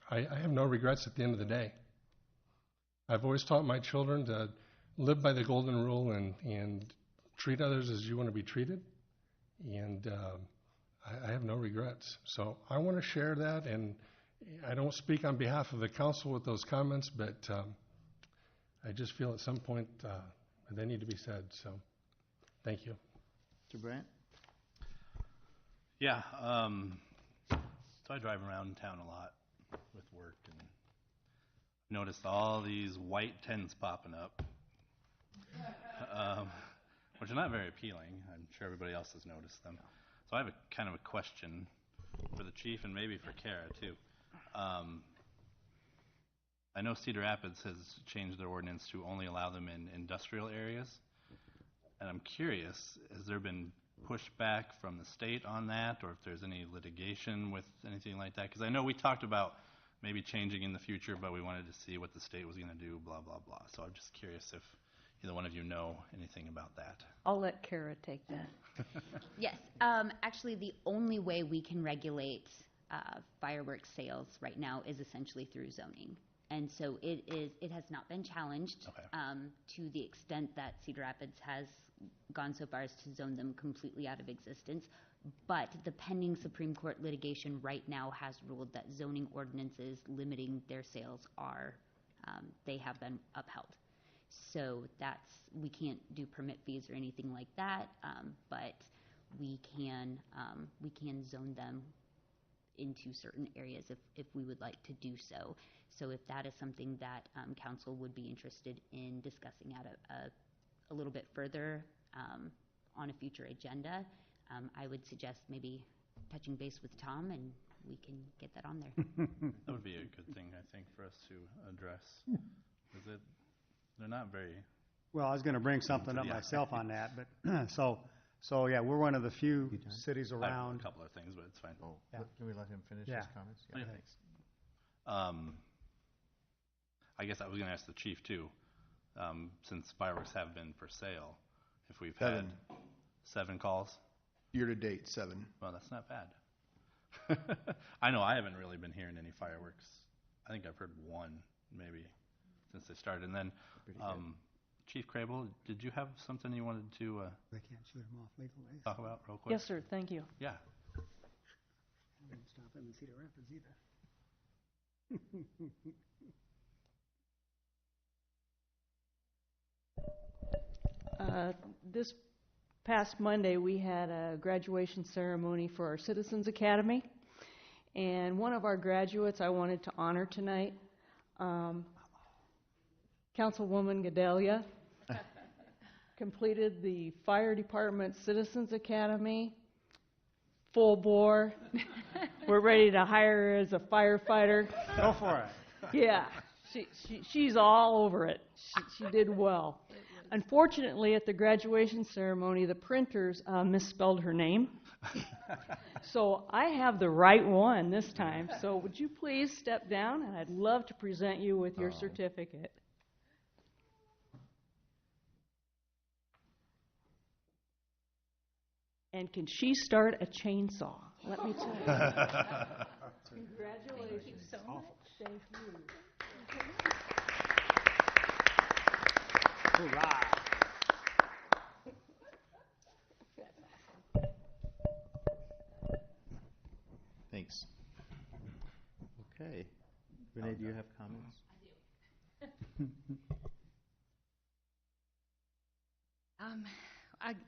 I have no regrets at the end of the day. I've always taught my children to live by the golden rule and treat others as you want to be treated, and I have no regrets. So I want to share that, and I don't speak on behalf of the council with those comments, but I just feel at some point they need to be said. So thank you. Mr. Brandt? Yeah, so I drive around town a lot with work and noticed all these white tents popping up, which are not very appealing. I'm sure everybody else has noticed them. So I have a kind of a question for the chief and maybe for Kara too. I know Cedar Rapids has changed their ordinance to only allow them in industrial areas, and I'm curious, has there been pushback from the state on that, or if there's any litigation with anything like that? Because I know we talked about maybe changing in the future, but we wanted to see what the state was going to do, blah, blah, blah. So I'm just curious if either one of you know anything about that. I'll let Kara take that. Yes. Actually, the only way we can regulate fireworks sales right now is essentially through zoning. And so it has not been challenged to the extent that Cedar Rapids has gone so far as to zone them completely out of existence. But the pending Supreme Court litigation right now has ruled that zoning ordinances limiting their sales they have been upheld. So we can't do permit fees or anything like that, but we can zone them into certain areas if we would like to do so. So if that is something that council would be interested in discussing at a little bit further on a future agenda, I would suggest maybe touching base with Tom and we can get that on there. That would be a good thing, I think, for us to address. They're not very... Well, I was going to bring something up myself on that, but so yeah, we're one of the few cities I have around. a couple of things, but it's fine. Oh, Yeah. can we let him finish Yeah. his comments? Yeah, thanks. I guess I was going to ask the chief too, since fireworks have been for sale, if we've had 7 calls. Year to date, 7. Well, that's not bad. I know I haven't really been hearing any fireworks. I think I've heard 1 maybe since they started. And then, Chief Crable, did you have something you wanted to They can't shoot them off legally. talk about real quick? Yes, sir. Thank you. Yeah. I didn't stop them in Cedar Rapids either. This past Monday, we had a graduation ceremony for our Citizens Academy. And one of our graduates I wanted to honor tonight, Councilwoman Gedalia, completed the Fire Department Citizens Academy, full bore. We're ready to hire her as a firefighter. Go for it. Yeah, she's all over it. She did well. Unfortunately, at the graduation ceremony, the printers misspelled her name. So I have the right one this time. So would you please step down, and I'd love to present you with your certificate. And can she start a chainsaw? Let me tell you. Congratulations. Thank you so much. Thank you. Hoorah. Thanks. Okay. Renee, do you have comments?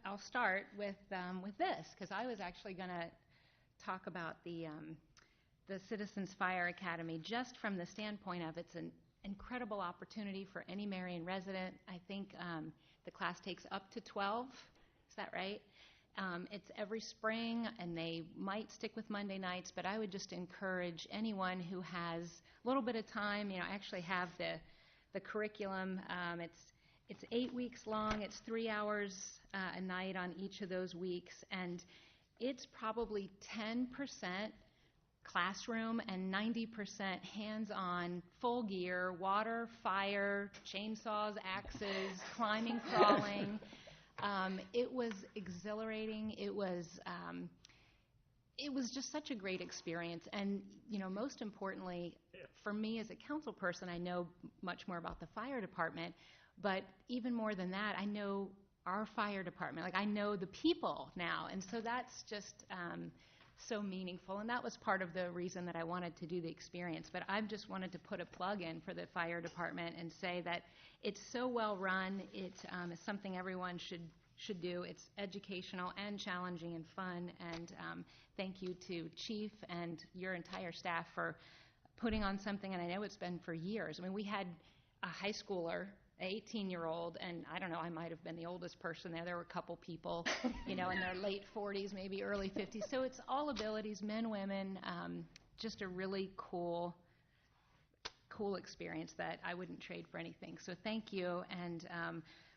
I'll start with this, because I was actually going to talk about the Citizens Fire Academy just from the standpoint of it's an incredible opportunity for any Marion resident. I think the class takes up to 12. Is that right? It's every spring, and they might stick with Monday nights, but I would just encourage anyone who has a little bit of time. I actually have the curriculum. It's 8 weeks long. It's 3 hours a night on each of those weeks, and it's probably 10% classroom and 90% hands-on, full gear, water, fire, chainsaws, axes, climbing, crawling. It was exhilarating. It was just such a great experience. And, most importantly, for me as a council person, I know much more about the fire department, but even more than that, I know our fire department. Like, I know the people now. And so that's just so meaningful. And that was part of the reason that I wanted to do the experience. But I've just wanted to put a plug in for the fire department and say that it's so well run. It is something everyone should do. It's educational and challenging and fun. And thank you to Chief and your entire staff for putting on something. And I know it's been for years. I mean, we had a high schooler, an 18-year-old, and I don't know, I might have been the oldest person there. There were a couple people, in their late 40s, maybe early 50s. So it's all abilities, men, women, just a really cool experience that I wouldn't trade for anything. So thank you, and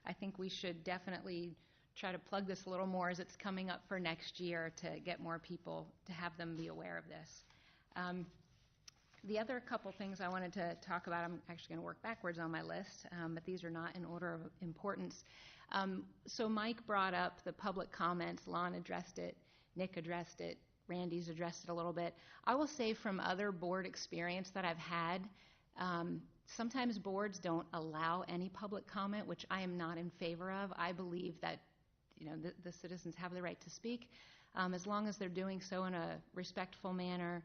I think we should definitely try to plug this a little more as it's coming up for next year to get more people, to have them be aware of this. The other couple things I wanted to talk about, I'm actually going to work backwards on my list, but these are not in order of importance. So Mike brought up the public comments. Lon addressed it. Nick addressed it. Randy's addressed it a little bit. I will say from other board experience that I've had, sometimes boards don't allow any public comment, which I am not in favor of. I believe that the citizens have the right to speak, as long as they're doing so in a respectful manner.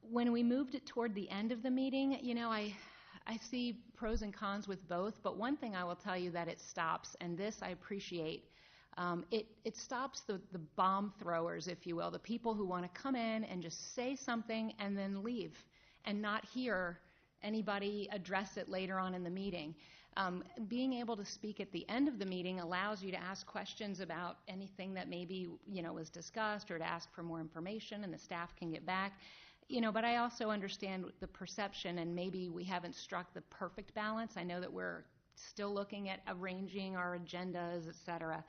When we moved it toward the end of the meeting, I see pros and cons with both, but one thing I will tell you that it stops, and this I appreciate, it stops the bomb throwers, if you will, the people who want to come in and just say something and then leave and not hear anybody address it later on in the meeting. Being able to speak at the end of the meeting allows you to ask questions about anything that maybe was discussed, or to ask for more information, and the staff can get back. But I also understand the perception, and maybe we haven't struck the perfect balance. I know that we're still looking at arranging our agendas, et cetera.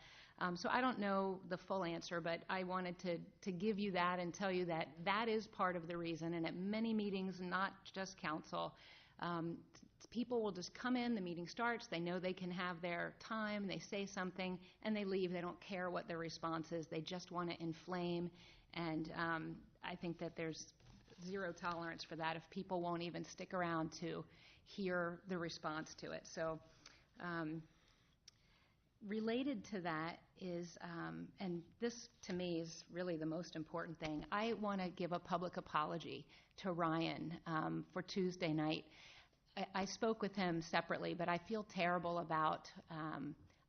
So I don't know the full answer, but I wanted to give you that and tell you that that is part of the reason. And at many meetings, not just council, people will just come in, the meeting starts, they know they can have their time, they say something, and they leave. They don't care what their response is. They just want to inflame. And I think that there's zero tolerance for that if people won't even stick around to hear the response to it. So related to that is, and this to me is really the most important thing, I want to give a public apology to Ryan for Tuesday night. I spoke with him separately, but I feel terrible about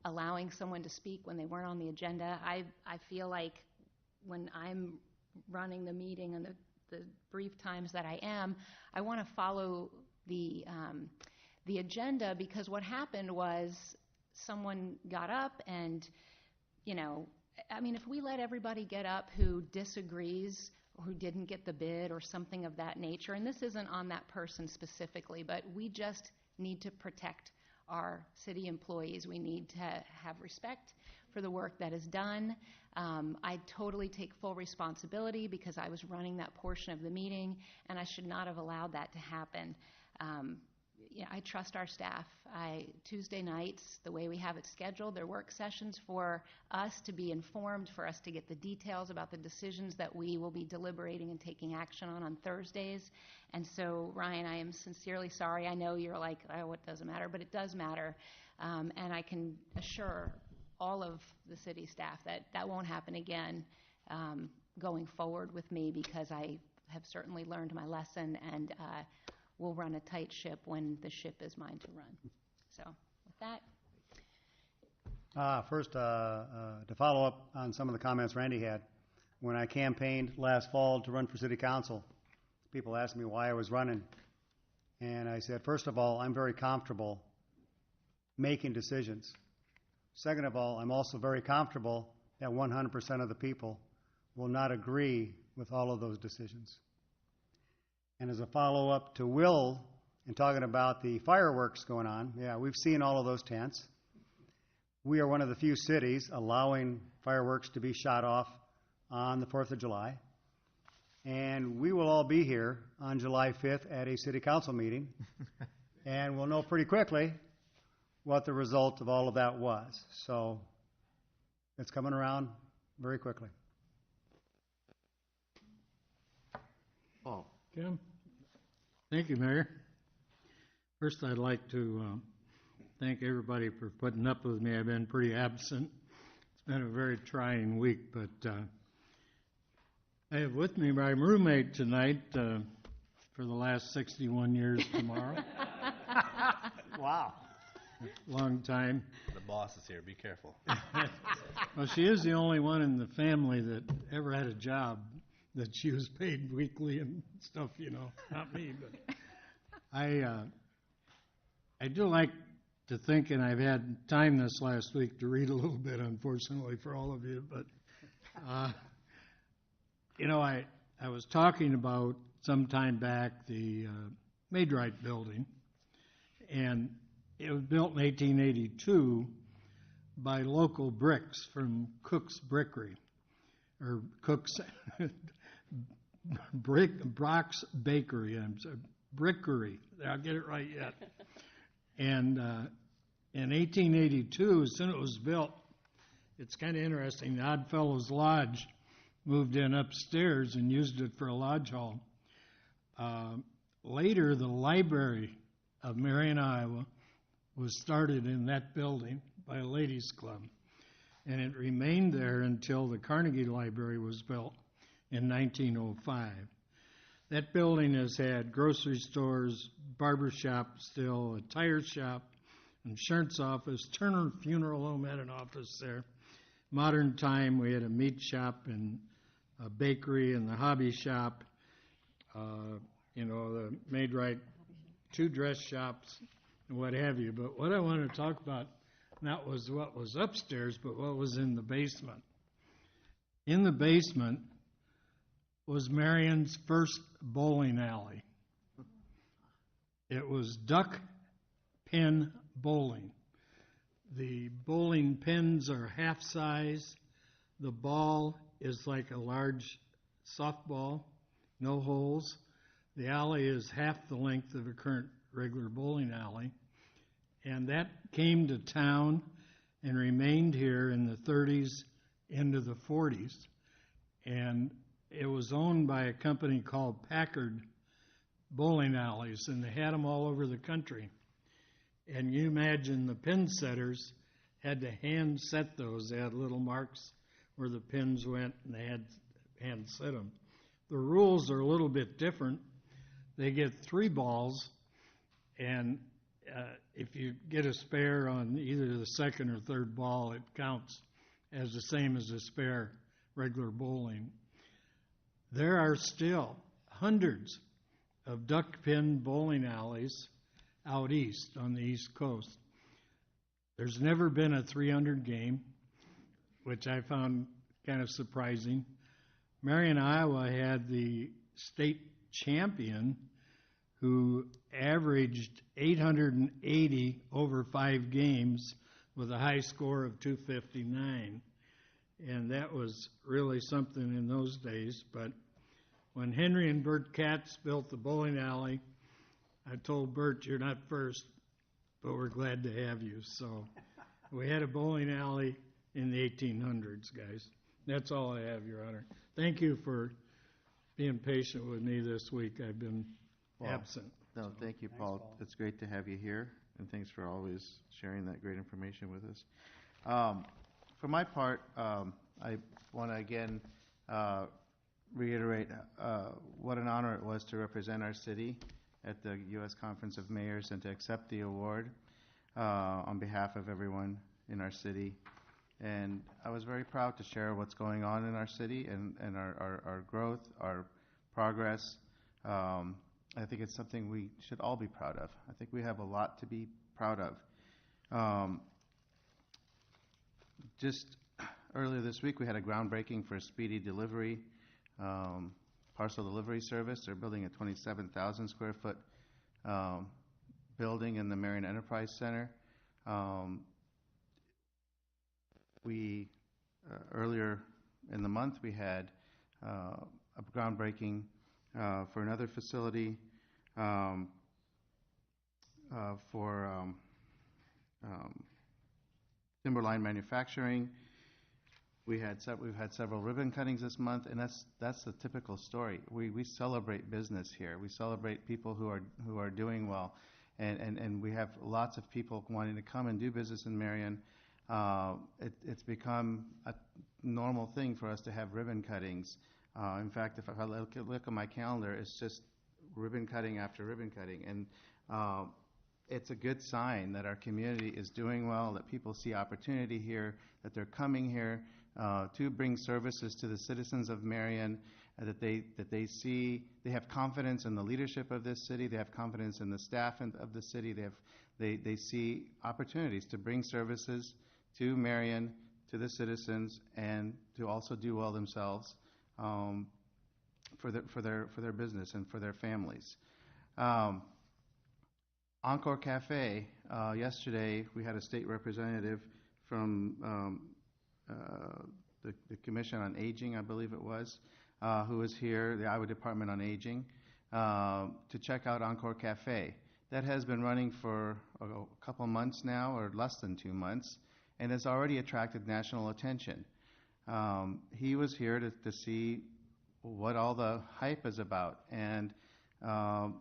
allowing someone to speak when they weren't on the agenda. I feel like when I'm running the meeting and the brief times that I am, I want to follow the agenda, because what happened was someone got up and, if we let everybody get up who disagrees or who didn't get the bid or something of that nature, and this isn't on that person specifically, but we just need to protect our city employees. We need to have respect for the work that is done. I totally take full responsibility because I was running that portion of the meeting, and I should not have allowed that to happen. yeah, I trust our staff. Tuesday nights, the way we have it scheduled, they're work sessions for us to be informed, for us to get the details about the decisions that we will be deliberating and taking action on Thursdays. And so, Ryan, I am sincerely sorry. I know you're like, oh, it doesn't matter, but it does matter. And I can assure all of the city staff that that won't happen again going forward with me, because I have certainly learned my lesson, and will run a tight ship when the ship is mine to run. So with that. First, to follow up on some of the comments Randy had, when I campaigned last fall to run for city council, people asked me why I was running. And I said, first of all, I'm very comfortable making decisions. Second of all, I'm also very comfortable that 100% of the people will not agree with all of those decisions. And as a follow-up to Will, and talking about the fireworks going on, yeah, we've seen all of those tents. We are one of the few cities allowing fireworks to be shot off on the 4th of July. And we will all be here on July 5th at a city council meeting, and we'll know pretty quickly what the result of all of that was. So it's coming around very quickly. Paul. Tim? Thank you, Mayor. First, I'd like to thank everybody for putting up with me. I've been pretty absent. It's been a very trying week, but I have with me my roommate tonight for the last 61 years tomorrow. Wow. Long time. The boss is here. Be careful. Well, she is the only one in the family that ever had a job that she was paid weekly and stuff, you know, not me. But I do like to think, and I've had time this last week to read a little bit, unfortunately, for all of you. But, you know, I was talking about some time back the Maidrite building, and it was built in 1882 by local bricks from Cook's Brickery, or Cook's Brock's Bakery. I'm sorry, Brickery. I'll get it right yet. And in 1882, as soon as it was built, it's kind of interesting. The Oddfellows Lodge moved in upstairs and used it for a lodge hall. Later, the library of Marion, Iowa, was started in that building by a ladies' club, and it remained there until the Carnegie Library was built in 1905. That building has had grocery stores, barber shop still, a tire shop, insurance office. Turner Funeral Home had an office there. Modern time, we had a meat shop and a bakery and the hobby shop, you know, the Maidrite, 2 dress shops, and what have you. But what I want to talk about not was what was upstairs, but what was in the basement. In the basement was Marion's first bowling alley. It was duck pin bowling. The bowling pins are half size. The ball is like a large softball, no holes. The alley is half the length of a current regular bowling alley. And that came to town and remained here in the 30s into the 40s. And it was owned by a company called Packard Bowling Alleys, and they had them all over the country. And you imagine the pin setters had to hand set those. They had little marks where the pins went, and they had hand set them. The rules are a little bit different. They get 3 balls, and if you get a spare on either the second or third ball, it counts as the same as a spare regular bowling. There are still hundreds of duck pin bowling alleys out east on the East Coast. There's never been a 300 game, which I found kind of surprising. Marion, Iowa had the state champion who averaged 880 over 5 games with a high score of 259. And that was really something in those days. But when Henry and Bert Katz built the bowling alley, I told Bert, you're not first, but we're glad to have you. So we had a bowling alley in the 1800s, guys. That's all I have, Your Honor. Thank you for being patient with me this week. I've been absent. No, So, thank you, Paul. It's great to have you here, and thanks for always sharing that great information with us. For my part, I want to again reiterate what an honor it was to represent our city at the U.S. Conference of Mayors and to accept the award on behalf of everyone in our city. And I was very proud to share what's going on in our city and our growth, our progress. I think it's something we should all be proud of. I think we have a lot to be proud of. Just earlier this week, we had a groundbreaking for a speedy delivery, parcel delivery service. They're building a 27,000 square foot building in the Marion Enterprise Center. Earlier in the month, we had a groundbreaking for another facility for timberline manufacturing. We've had several ribbon cuttings this month, and that's the typical story. We celebrate business here. We celebrate people who are doing well, and we have lots of people wanting to come and do business in Marion. It's become a normal thing for us to have ribbon cuttings. In fact, if I look at my calendar, it's just ribbon cutting after ribbon cutting. And it's a good sign that our community is doing well, that people see opportunity here, that they're coming here to bring services to the citizens of Marion, that they see, they have confidence in the leadership of this city, they have confidence in the staff of the city, they see opportunities to bring services to Marion, to the citizens, and to also do well themselves for their business and for their families. Encore Cafe, yesterday we had a state representative from the Commission on Aging, I believe it was, who was here, the Iowa Department on Aging, to check out Encore Cafe. That has been running for a couple months now, or less than 2 months, and has already attracted national attention. He was here to see what all the hype is about, and I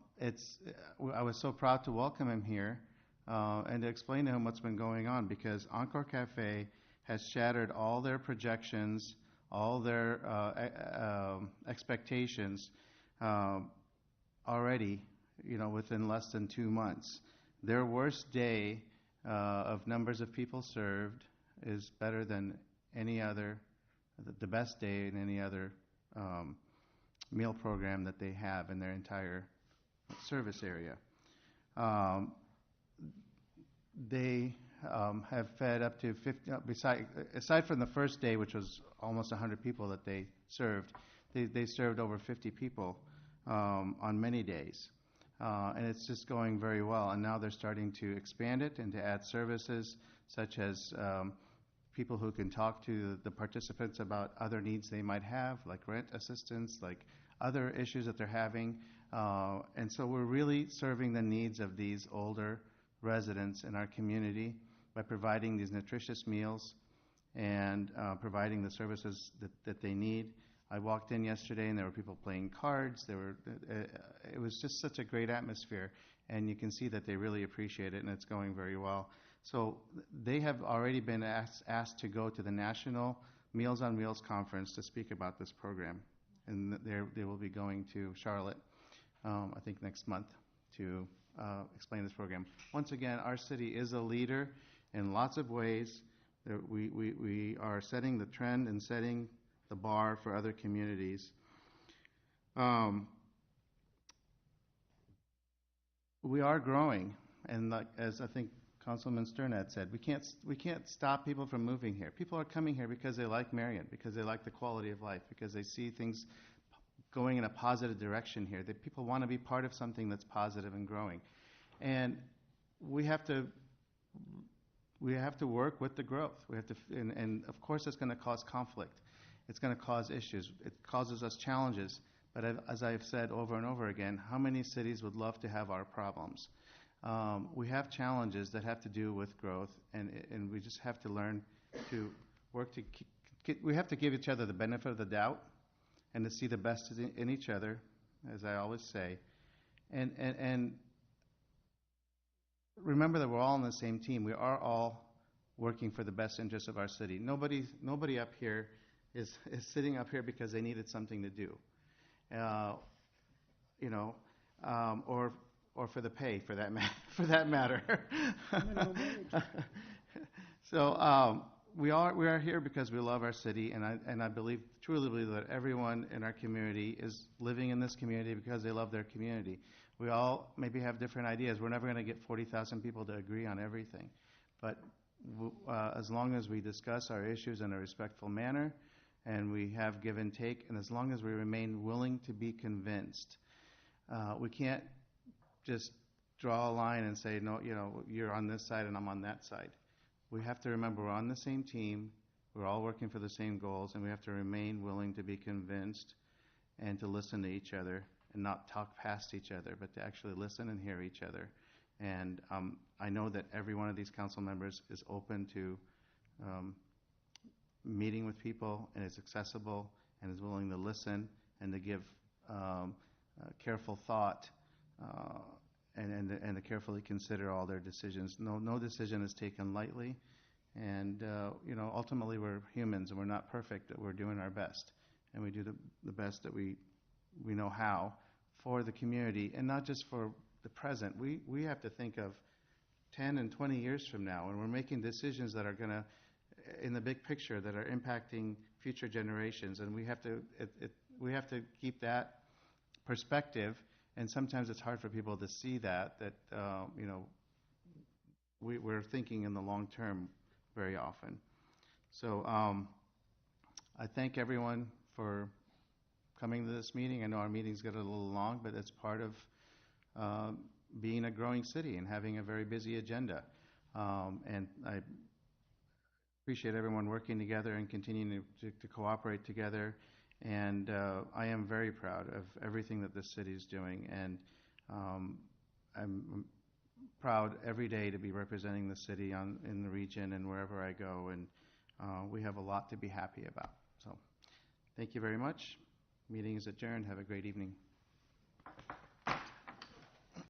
was so proud to welcome him here and to explain to him what's been going on, because Encore Cafe has shattered all their projections, all their expectations already, within less than 2 months. Their worst day of numbers of people served is better than any other, the best day in any other meal program that they have in their entire service area. They have fed up to 50, aside from the first day, which was almost 100 people that they served, they served over 50 people on many days. And it's just going very well. And now they're starting to expand it and to add services such as people who can talk to the participants about other needs they might have, like rent assistance, like other issues that they're having. And so we're really serving the needs of these older residents in our community by providing these nutritious meals and providing the services that they need. I walked in yesterday and there were people playing cards. It was just such a great atmosphere, and you can see that they really appreciate it, and it's going very well. So they have already been asked to go to the National Meals on Wheels Conference to speak about this program, and they will be going to Charlotte, I think next month, to explain this program. Once again, our city is a leader in lots of ways. We are setting the trend and setting the bar for other communities. We are growing, and as I think Councilman Stern had said, we can't stop people from moving here. People are coming here because they like Marion, because they like the quality of life, because they see things going in a positive direction here. That people want to be part of something that's positive and growing, and we have to work with the growth. And of course, it's going to cause conflict. It's going to cause issues. It causes us challenges. But as I've said over and over again, how many cities would love to have our problems? We have challenges that have to do with growth, and we just have to learn to work to we have to give each other the benefit of the doubt and to see the best in each other, as I always say. And remember that we're all on the same team. We are all working for the best interests of our city. Nobody up here is sitting up here because they needed something to do, or for the pay, for that matter. So we are here because we love our city, and I truly believe that everyone in our community is living in this community because they love their community. We all maybe have different ideas. We're never going to get 40,000 people to agree on everything, but as long as we discuss our issues in a respectful manner, and we have give and take, and as long as we remain willing to be convinced, we can't just draw a line and say, no, you're on this side and I'm on that side. We have to remember we're on the same team, we're all working for the same goals, and we have to remain willing to be convinced and to listen to each other and not talk past each other, but to actually listen and hear each other. And I know that every one of these council members is open to meeting with people and is accessible and is willing to listen and to give careful thought and to carefully consider all their decisions. No decision is taken lightly, and ultimately we're humans and we're not perfect, but we're doing our best, and we do the best that we know how for the community, and not just for the present. We have to think of 10 and 20 years from now, and we're making decisions that are going to, in the big picture, that are impacting future generations, and we have to keep that perspective. And sometimes it's hard for people to see that we're thinking in the long term very often. So I thank everyone for coming to this meeting. I know our meetings get a little long, but it's part of being a growing city and having a very busy agenda. And I appreciate everyone working together and continuing to cooperate together. And I am very proud of everything that this city is doing. And I'm proud every day to be representing the city in the region and wherever I go. And we have a lot to be happy about. So thank you very much. Meeting is adjourned. Have a great evening.